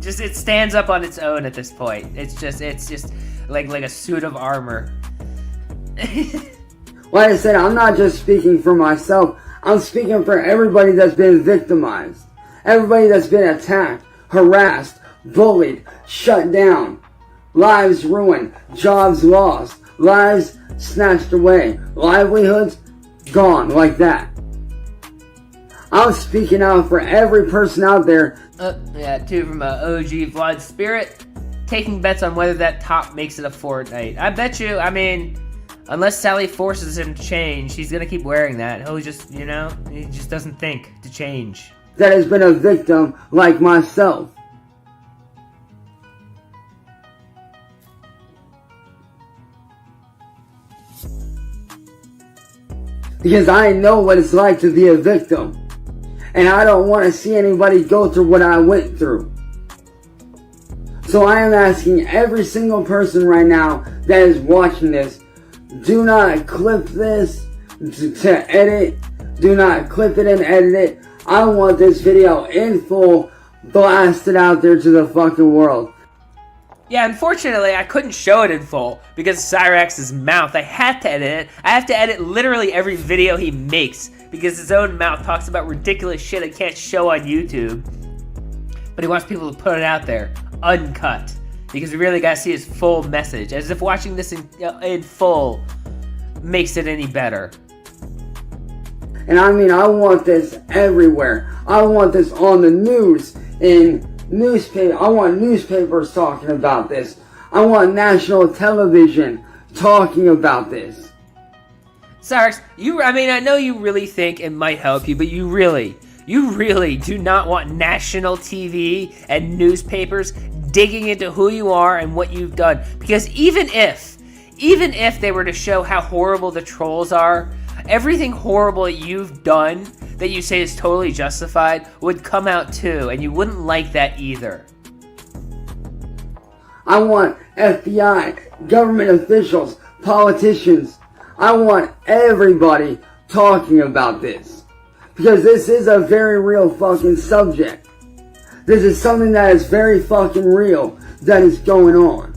D: it stands up on its own at this point. It's just like a suit of armor.
A: Like I said, I'm not just speaking for myself. I'm speaking for everybody that's been victimized. Everybody that's been attacked, harassed, bullied, shut down. Lives ruined, jobs lost, lives snatched away, livelihoods gone like that. I'm speaking out for every person out there.
D: Yeah, two from OG Vlad Spirit. Taking bets on whether that top makes it a fortnight. I bet you, I mean, unless Sally forces him to change, he's gonna keep wearing that. He'll just, you know, he just doesn't think to change.
A: That has been a victim like myself. Because I know what it's like to be a victim. And I don't want to see anybody go through what I went through. So I am asking every single person right now that is watching this do not clip this to edit. Do not clip it and edit it. I want this video in full blasted out there to the fucking world.
D: Yeah, unfortunately, I couldn't show it in full because of Cyrax's mouth. I had to edit it. I have to edit literally every video he makes because his own mouth talks about ridiculous shit I can't show on YouTube. But he wants people to put it out there, uncut, because we really gotta see his full message, as if watching this in full makes it any better.
A: And I mean, I want this everywhere. I want this on the news, in newspaper. I want newspapers talking about this. I want national television talking about this.
D: Cyraxx, I know you really think it might help you, but you really do not want national TV and newspapers digging into who you are and what you've done. Because even if they were to show how horrible the trolls are, everything horrible that you've done that you say is totally justified would come out too, and you wouldn't like that either.
A: I want FBI, government officials, politicians. I want everybody talking about this. Because this is a very real fucking subject. This is something that is very fucking real that is going on.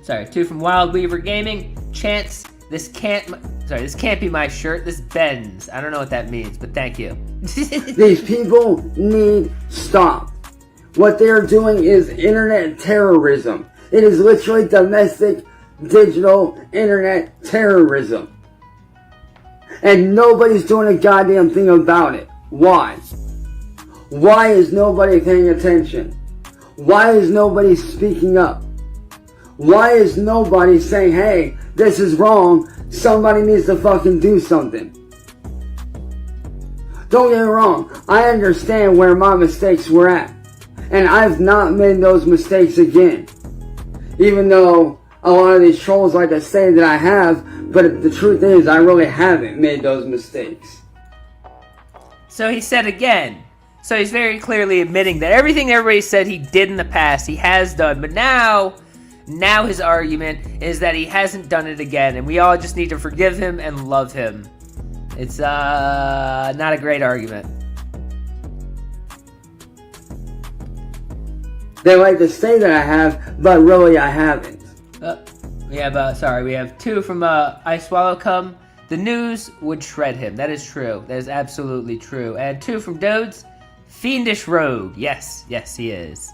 D: Sorry, 2 from Wild Weaver Gaming. Chance, this can't be my shirt. This bends. I don't know what that means, but thank you.
A: These people need stopped. What they're doing is internet terrorism. It is literally domestic, digital, internet terrorism. And nobody's doing a goddamn thing about it. Why? Why is nobody paying attention? Why is nobody speaking up? Why is nobody saying, hey, this is wrong, somebody needs to fucking do something? Don't get me wrong, I understand where my mistakes were at. And I've not made those mistakes again. Even though a lot of these trolls like to say that I have, but the truth is I really haven't made those mistakes.
D: So he said again. So he's very clearly admitting that everything everybody said he did in the past, he has done. But now his argument is that he hasn't done it again, and we all just need to forgive him and love him. It's not a great argument.
A: They like to say that I have, but really I haven't.
D: We have 2 from I Swallow Cum. The news would shred him. That is true. That is absolutely true. And 2 from Dodes. Fiendish Rogue. Yes, he is.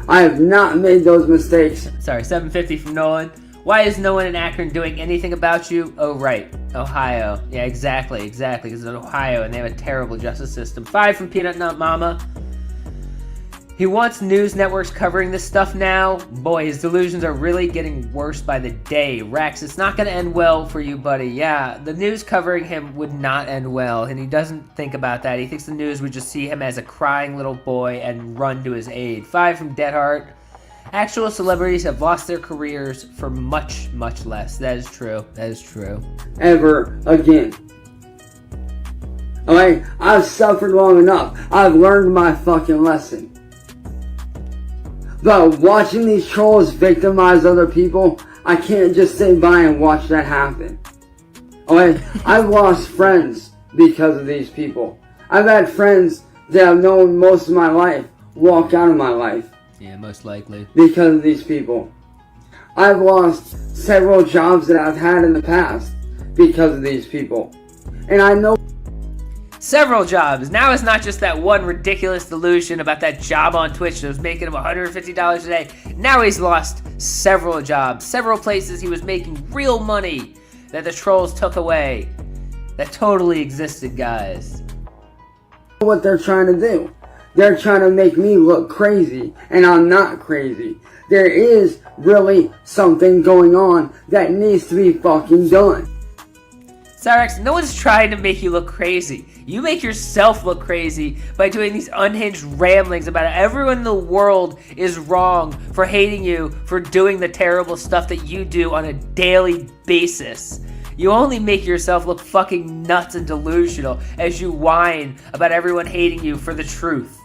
A: I have not made those mistakes.
D: Sorry, 750 from Nolan. Why is no one in Akron doing anything about you? Oh, right. Ohio. Yeah, exactly. Because it's Ohio and they have a terrible justice system. 5 from Peanut Nut Mama. He wants news networks covering this stuff now. Boy, his delusions are really getting worse by the day. Rax, it's not going to end well for you, buddy. Yeah, the news covering him would not end well, and he doesn't think about that. He thinks the news would just see him as a crying little boy and run to his aid. 5 from Deadheart. Actual celebrities have lost their careers for much, much less. That is true.
A: Ever again. Alright, I've suffered long enough. I've learned my fucking lesson. But watching these trolls victimize other people, I can't just sit by and watch that happen. Okay, I've lost friends because of these people. I've had friends that I've known most of my life walk out of my life.
D: Yeah, most likely.
A: Because of these people. I've lost several jobs that I've had in the past because of these people. And I know
D: several jobs. Now it's not just that one ridiculous delusion about that job on Twitch that was making him $150 a day. Now he's lost several jobs, several places he was making real money that the trolls took away. That totally existed, guys.
A: What they're trying to do. They're trying to make me look crazy, and I'm not crazy. There is really something going on that needs to be fucking done.
D: Cyraxx, no one's trying to make you look crazy. You make yourself look crazy by doing these unhinged ramblings about how everyone in the world is wrong for hating you for doing the terrible stuff that you do on a daily basis. You only make yourself look fucking nuts and delusional as you whine about everyone hating you for the truth.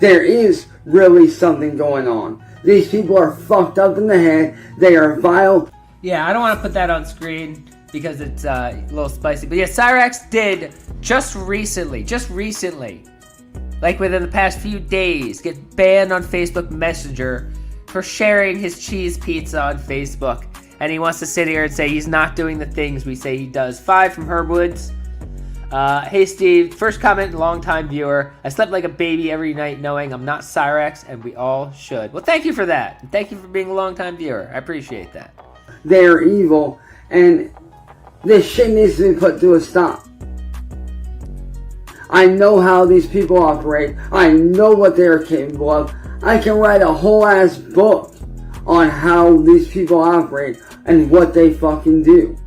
A: there is really something going on. These people are fucked up in the head. They are vile.
D: Yeah, I don't want to put that on screen because it's a little spicy. But yeah, Cyrax did just recently, like within the past few days, get banned on Facebook Messenger for sharing his cheese pizza on Facebook. And he wants to sit here and say he's not doing the things we say he does. 5 from Herb Woods. Hey Steve, first comment, long-time viewer. I slept like a baby every night knowing I'm not Cyrax, and we all should. Well, thank you for that. And thank you for being a long-time viewer. I appreciate that.
A: They are evil, and this shit needs to be put to a stop. I know how these people operate. I know what they are capable of. I can write a whole ass book on how these people operate and what they fucking do.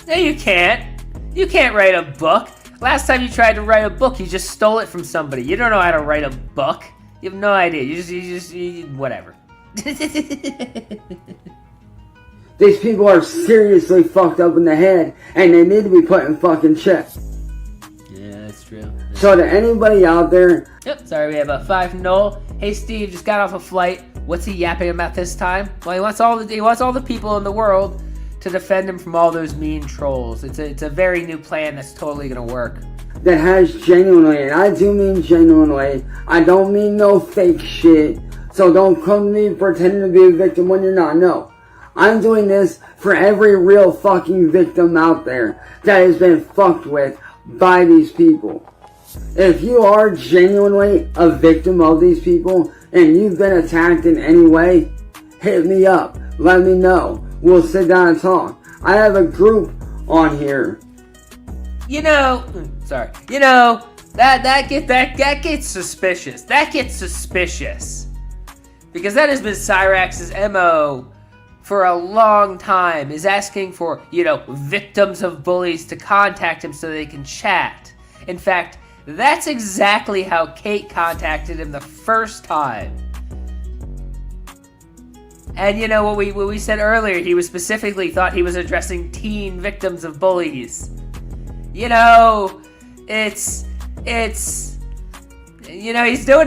D: No, you can't. You can't write a book. Last time you tried to write a book, you just stole it from somebody. You don't know how to write a book. You have no idea. You whatever.
A: These people are seriously fucked up in the head, and they need to be put in fucking check.
D: Yeah, that's true.
A: So to anybody out there...
D: Yep, sorry, we have a 5 from Noel. Hey Steve, just got off a flight. What's he yapping about this time? Well, he wants all the people in the world to defend him from all those mean trolls. It's a very new plan that's totally gonna work.
A: That has genuinely, and I do mean genuinely, I don't mean no fake shit. So don't come to me pretending to be a victim when you're not. No. I'm doing this for every real fucking victim out there that has been fucked with by these people. If you are genuinely a victim of these people and you've been attacked in any way, hit me up. Let me know. We'll sit down and talk. I have a group on here.
D: That gets suspicious. That gets suspicious. Because that has been Cyrax's MO for a long time, is asking for, victims of bullies to contact him so they can chat. In fact, that's exactly how Kate contacted him the first time. And what we said earlier, he was specifically thought he was addressing teen victims of bullies. He's doing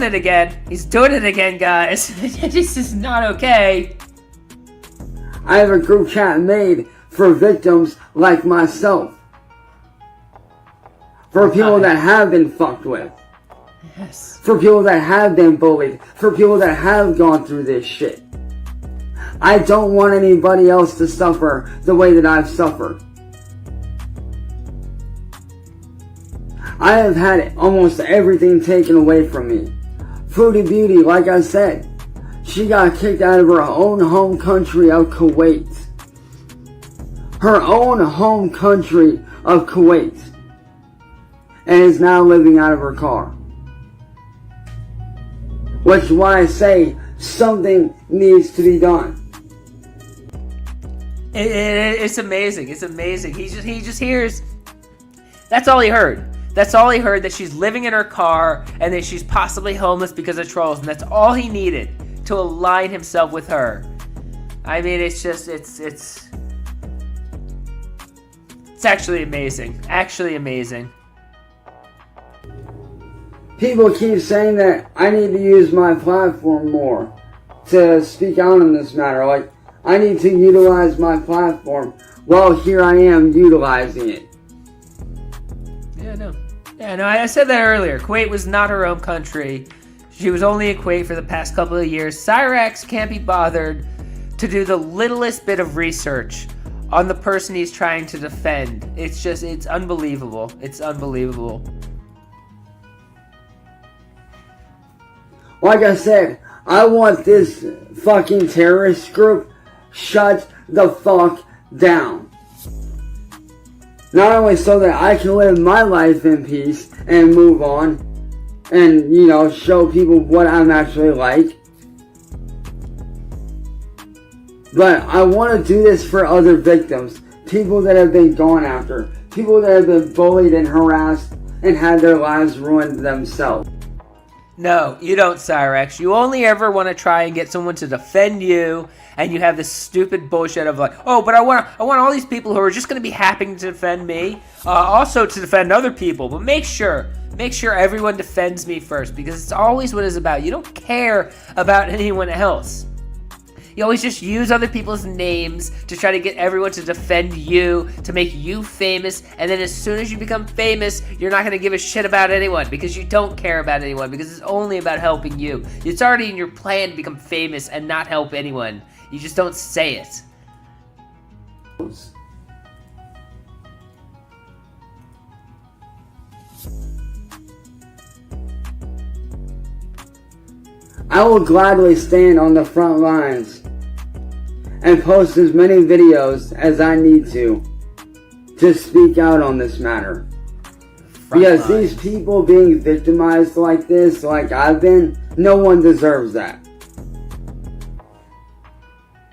D: it again. He's doing it again, guys. This is not okay.
A: I have a group chat made for victims like myself. For people that have been fucked with.
D: Yes.
A: For people that have been bullied. For people that have gone through this shit. I don't want anybody else to suffer the way that I've suffered. I have had almost everything taken away from me. Foodie Beauty, like I said, she got kicked out of her own home country of Kuwait. Her own home country of Kuwait. And is now living out of her car. Which is why I say something needs to be done.
D: It's amazing. It's amazing. He just hears. That's all he heard. That's all he heard, that she's living in her car and that she's possibly homeless because of trolls. And that's all he needed to align himself with her. I mean, it's actually amazing. Actually amazing.
A: People keep saying that I need to use my platform more to speak out on this matter. Like, I need to utilize my platform. Well, here I am utilizing it.
D: Yeah, no, I said that earlier. Kuwait was not her own country. She was only in Kuwait for the past couple of years. Cyrax can't be bothered to do the littlest bit of research on the person he's trying to defend. It's unbelievable. It's unbelievable.
A: Like I said, I want this fucking terrorist group shut the fuck down. Not only so that I can live my life in peace and move on and, show people what I'm actually like. But I want to do this for other victims. People that have been gone after. People that have been bullied and harassed and had their lives ruined themselves.
D: No, you don't, Cyrax. You only ever want to try and get someone to defend you, and you have this stupid bullshit of like, oh, but I want all these people who are just going to be happy to defend me, also to defend other people. But make sure everyone defends me first, because it's always what it's about. You don't care about anyone else. You always just use other people's names to try to get everyone to defend you, to make you famous, and then as soon as you become famous, you're not going to give a shit about anyone, because you don't care about anyone, because it's only about helping you. It's already in your plan to become famous and not help anyone. You just don't say it.
A: I will gladly stand on the front lines and post as many videos as I need to speak out on this matter. Because these people being victimized like this, like I've been, no one deserves that.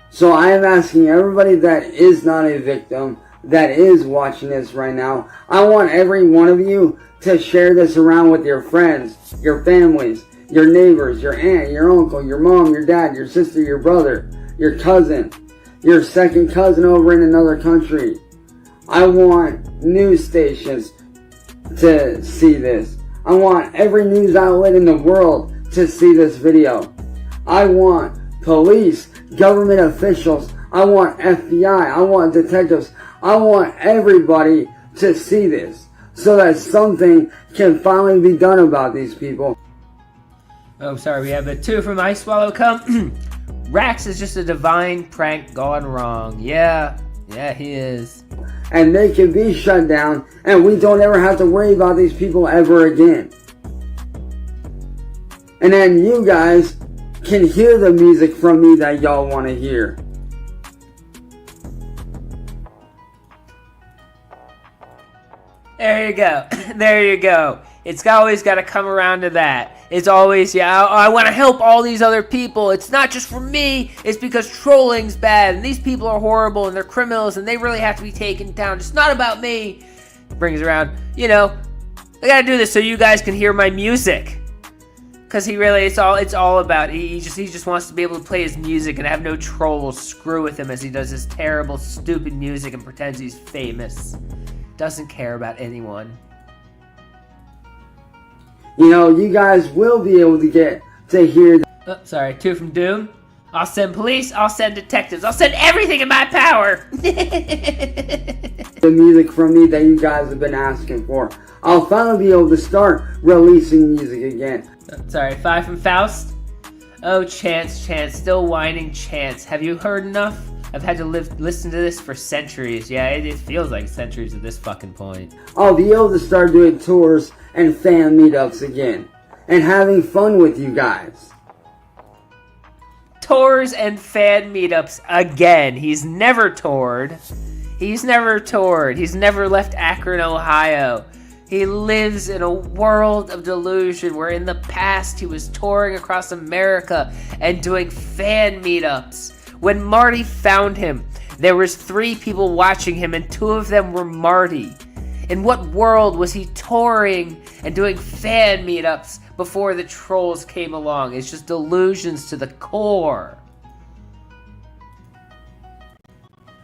A: So I am asking everybody that is not a victim, that is watching this right now, I want every one of you to share this around with your friends, your families, your neighbors, your aunt, your uncle, your mom, your dad, your sister, your brother, your cousin, your second cousin over in another country. I want news stations to see this. I want every news outlet in the world to see this video. I want police, government officials, I want FBI, I want detectives, I want everybody to see this so that something can finally be done about these people.
D: Oh, sorry, we have a 2 from Ice Swallow Come. Rax is just a divine prank gone wrong. Yeah, he is.
A: And they can be shut down, and we don't ever have to worry about these people ever again. And then you guys can hear the music from me that y'all want to hear.
D: There you go. There you go. It's always got to come around to that. It's always, I want to help all these other people. It's not just for me. It's because trolling's bad, and these people are horrible, and they're criminals, and they really have to be taken down. It's not about me. Brings around, I got to do this so you guys can hear my music. Because it's all about, he just wants to be able to play his music and have no trolls screw with him as he does his terrible, stupid music and pretends he's famous. Doesn't care about anyone.
A: You guys will be able to get to hear.
D: Oh, sorry, 2 from Doom. I'll send police, I'll send detectives, I'll send everything in my power.
A: The music from me that you guys have been asking for. I'll finally be able to start releasing music again.
D: Oh, sorry, 5 from Faust. Oh, Chance, still whining Chance. Have you heard enough? I've had to listen to this for centuries. Yeah, it feels like centuries at this fucking point.
A: I'll be able to start doing tours and fan meetups again. And having fun with you guys.
D: Tours and fan meetups again. He's never toured. He's never left Akron, Ohio. He lives in a world of delusion where in the past he was touring across America and doing fan meetups. When Marty found him, there was 3 people watching him and 2 of them were Marty. In what world was he touring and doing fan meetups before the trolls came along? It's just delusions to the core.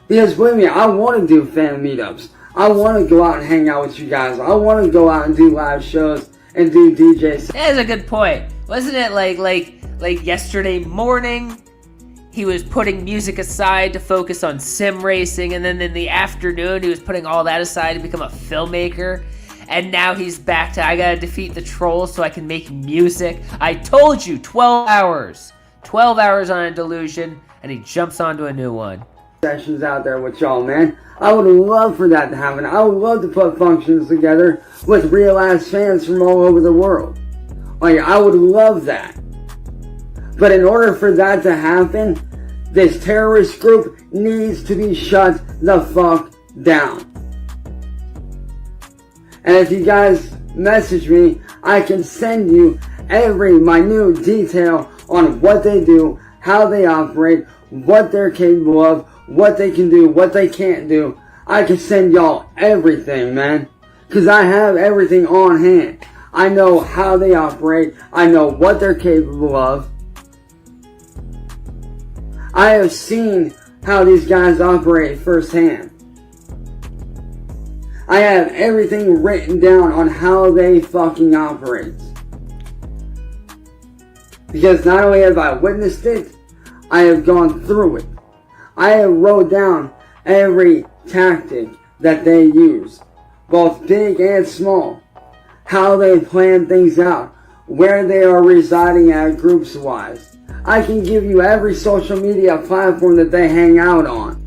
A: Because believe me, I want to do fan meetups. I want to go out and hang out with you guys. I want to go out and do live shows and do DJs.
D: That's a good point. Wasn't it like yesterday morning? He was putting music aside to focus on sim racing, and then in the afternoon he was putting all that aside to become a filmmaker. And now he's back to, I gotta defeat the trolls so I can make music. I told you, 12 hours. 12 hours on a delusion, and he jumps onto a new one.
A: Sessions out there with y'all, man. I would love for that to happen. I would love to put functions together with real ass fans from all over the world. I would love that. But in order for that to happen, this terrorist group needs to be shut the fuck down. And if you guys message me, I can send you every minute detail on what they do, how they operate, what they're capable of, what they can do, what they can't do. I can send y'all everything, man. Because I have everything on hand. I know how they operate. I know what they're capable of. I have seen how these guys operate firsthand. I have everything written down on how they fucking operate. Because not only have I witnessed it, I have gone through it. I have wrote down every tactic that they use, both big and small, how they plan things out, where they are residing at groups wise. I can give you every social media platform that they hang out on.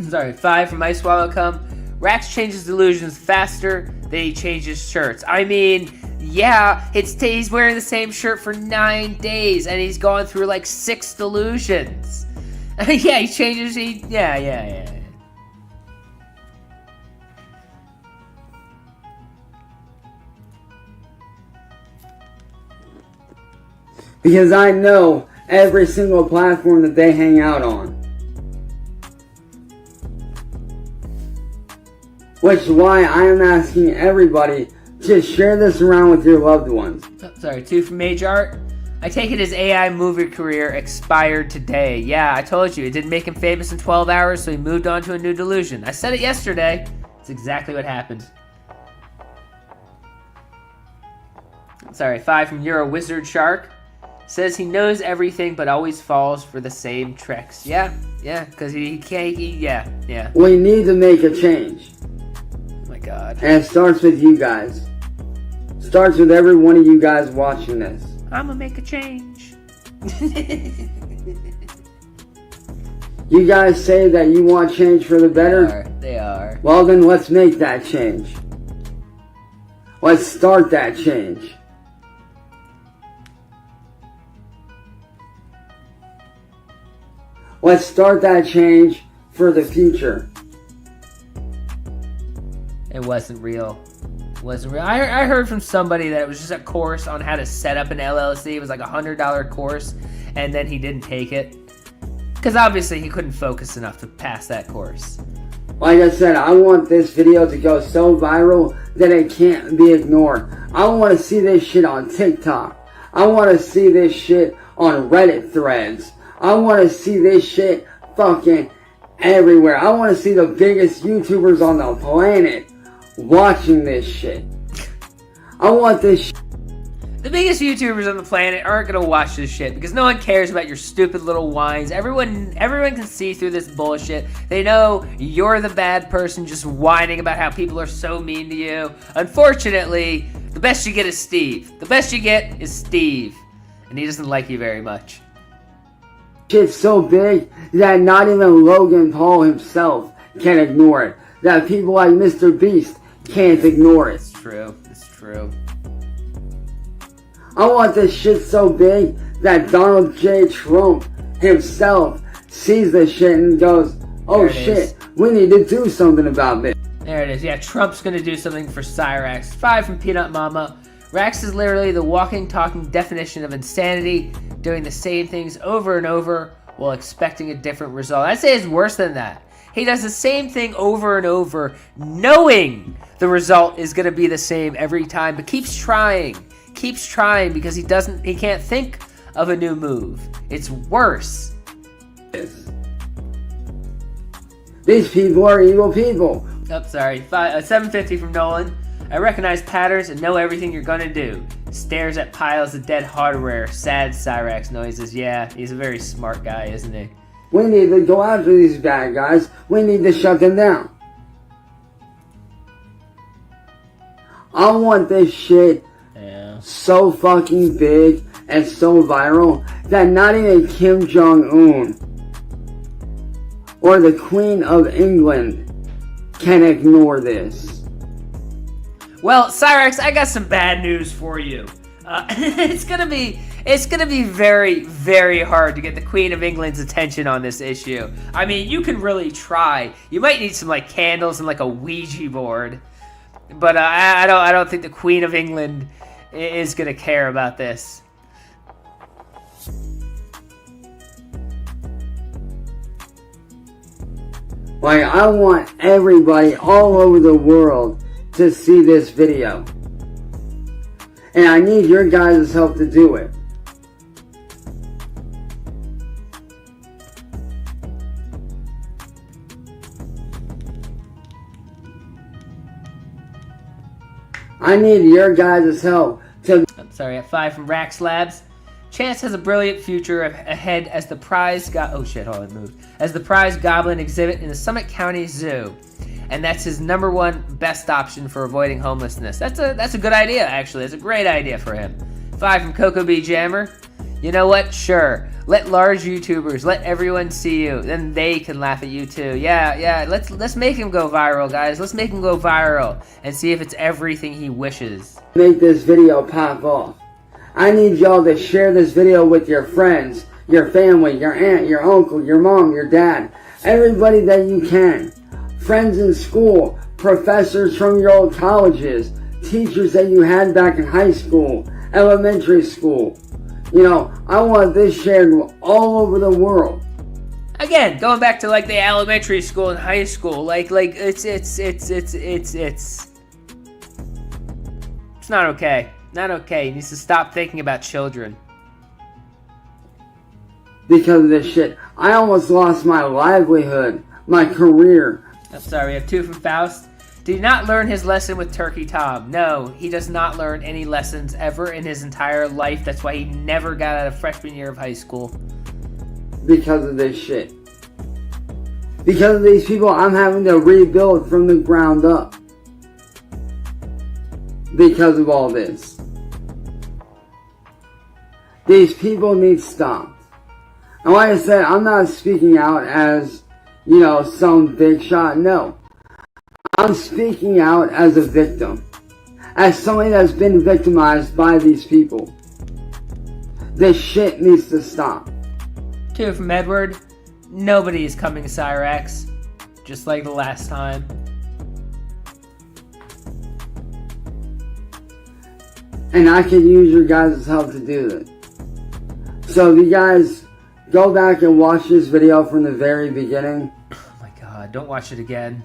D: Sorry, 5 from Ice Swallow Cum. Rax changes delusions faster than he changes shirts. I mean, yeah, he's wearing the same shirt for 9 days and he's gone through like 6 delusions. Yeah, he changes, yeah.
A: Because I know every single platform that they hang out on. Which is why I am asking everybody to share this around with your loved ones.
D: Oh, sorry, 2 from Mage Art. I take it his AI movie career expired today. Yeah, I told you, it didn't make him famous in 12 hours, so he moved on to a new delusion. I said it yesterday. It's exactly what happened. Sorry, 5 from Euro Wizard Shark. Says he knows everything, but always falls for the same tricks. Yeah, because he can't, yeah.
A: We need to make a change.
D: Oh my God.
A: And it starts with you guys. Starts with every one of you guys watching this.
D: I'ma make a change.
A: You guys say that you want change for the better?
D: They are.
A: Well then let's make that change. Let's start that change. Let's start that change for the future.
D: It wasn't real. I heard from somebody that it was just a course on how to set up an LLC. It was like $100 course, and then he didn't take it. Because obviously he couldn't focus enough to pass that course.
A: Like I said, I want this video to go so viral that it can't be ignored. I want to see this shit on TikTok. I want to see this shit on Reddit threads. I want to see this shit fucking everywhere. I want to see the biggest YouTubers on the planet watching this shit. I want this shit.
D: The biggest YouTubers on the planet aren't gonna watch this shit because no one cares about your stupid little whines. Everyone can see through this bullshit. They know you're the bad person just whining about how people are so mean to you. Unfortunately, the best you get is Steve. The best you get is Steve. And he doesn't like you very much.
A: Shit's so big that not even Logan Paul himself can ignore it. That people like Mr. Beast can't ignore it.
D: It's true. It's true.
A: I want this shit so big that Donald J. Trump himself sees this shit and goes, oh shit, we need to do something about this.
D: There it is. Yeah, Trump's gonna do something for Cyrax. 5 from Peanut Mama. Rax is literally the walking, talking definition of insanity, doing the same things over and over while expecting a different result. I'd say it's worse than that. He does the same thing over and over, knowing the result is going to be the same every time, but keeps trying because he can't think of a new move. It's worse.
A: These people are evil people.
D: Oh, sorry. 750 from Nolan. I recognize patterns and know everything you're gonna do. Stares at piles of dead hardware. Sad Cyrax noises. Yeah, he's a very smart guy, isn't he?
A: We need to go after these bad guys. We need to shut them down. I want this shit so fucking big and so viral that not even Kim Jong-un or the Queen of England can ignore this.
D: Well, Cyrax, I got some bad news for you. It's gonna be very, very hard to get the Queen of England's attention on this issue. I mean, you can really try. You might need some like candles and like a Ouija board, but I don't think the Queen of England is gonna care about this.
A: Like, I want everybody all over the world to see this video. And I need your guys' help to do it. I need your guys' help to...
D: I'm sorry, at 5 from Rax Labs. Chance has a brilliant future ahead as the prize as the prize goblin exhibit in the Summit County Zoo. And that's his #1 best option for avoiding homelessness. That's a good idea, actually. That's a great idea for him. 5 from Coco B Jammer. You know what? Sure. Let large YouTubers, let everyone see you. Then they can laugh at you too. Yeah. Let's make him go viral, guys. Let's make him go viral and see if it's everything he wishes.
A: Make this video pop off. I need y'all to share this video with your friends, your family, your aunt, your uncle, your mom, your dad, everybody that you can. Friends in school, professors from your old colleges, teachers that you had back in high school, elementary school. You know, I want this shared all over the world.
D: Again, going back to like the elementary school and high school, like it's not okay. Not okay. He needs to stop thinking about children.
A: Because of this shit, I almost lost my livelihood, my career.
D: I'm sorry, I have 2 from Faust. Did he not learn his lesson with Turkey Tom? No, he does not learn any lessons ever in his entire life. That's why he never got out of freshman year of high school.
A: Because of this shit. Because of these people, I'm having to rebuild from the ground up. Because of all this. These people need stopped. And like I said, I'm not speaking out as, you know, some big shot. No. I'm speaking out as a victim. As somebody that's been victimized by these people. This shit needs to stop.
D: 2 from Edward. Nobody is coming to Cyrax. Just like the last time.
A: And I could use your guys' help to do this. So if you guys go back and watch this video from the very beginning.
D: Oh my god, don't watch it again.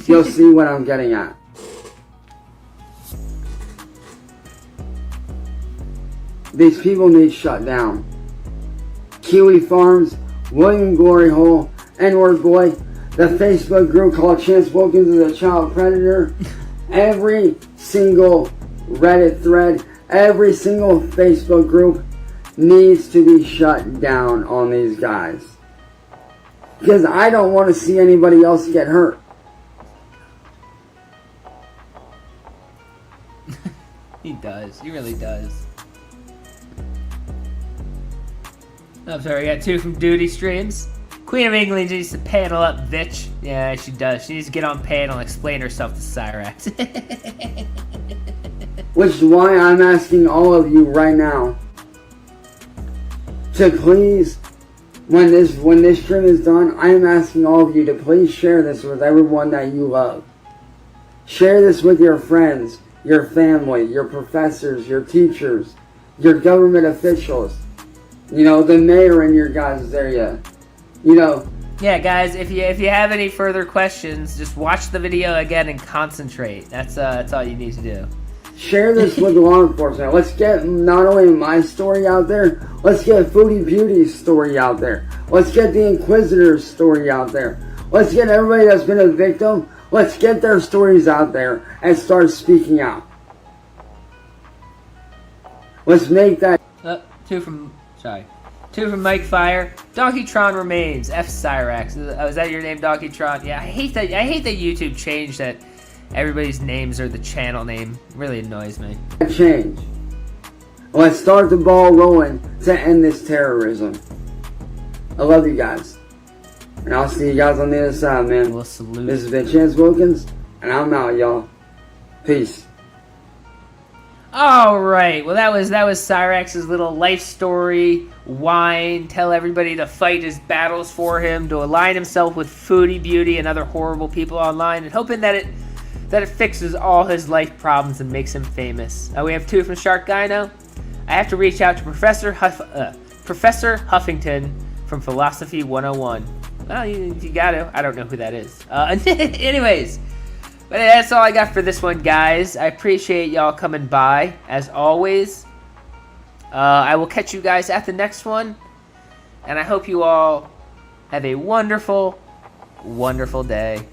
A: You'll see what I'm getting at. These people need shut down. Kiwi Farms, William Glory Hole, N-Word Boy, the Facebook group called Chance Wilkins is a Child Predator, every single Reddit thread, every single Facebook group needs to be shut down on these guys. Because I don't want to see anybody else get hurt.
D: He does. He really does. I'm sorry, I got 2 from Duty Streams. Queen of England needs to panel up, bitch. Yeah, she does. She needs to get on panel and explain herself to Cyrax.
A: Which is why I'm asking all of you right now to please, when this stream is done, I am asking all of you to please share this with everyone that you love. Share this with your friends, your family, your professors, your teachers, your government officials, you know, the mayor in your guys' area, you know.
D: Yeah, guys, if you have any further questions, just watch the video again and concentrate. That's all you need to do.
A: Share this with law enforcement. Let's get not only my story out there, let's get Foodie Beauty's story out there. Let's get the Inquisitor's story out there. Let's get everybody that's been a victim, let's get their stories out there and start speaking out. Let's make that...
D: 2 from Mike Fire. Donkeytron remains. F Cyrax. Is that your name, Donkeytron? Yeah, I hate that YouTube changed that. Everybody's names are the channel name. It really annoys me.
A: Change. Let's start the ball rolling to end this terrorism. I love you guys. And I'll see you guys on the other side, man.
D: We'll salute.
A: This has been Chance Wilkins, and I'm out, y'all. Peace.
D: Alright, well that was Cyrax's little life story, whine, tell everybody to fight his battles for him, to align himself with Foodie Beauty and other horrible people online, and hoping that it fixes all his life problems and makes him famous. We have 2 from Shark Gyno. I have to reach out to Professor Huffington from Philosophy 101. Well, you got to. I don't know who that is. Anyways, But that's all I got for this one, guys. I appreciate y'all coming by, as always. I will catch you guys at the next one. And I hope you all have a wonderful, wonderful day.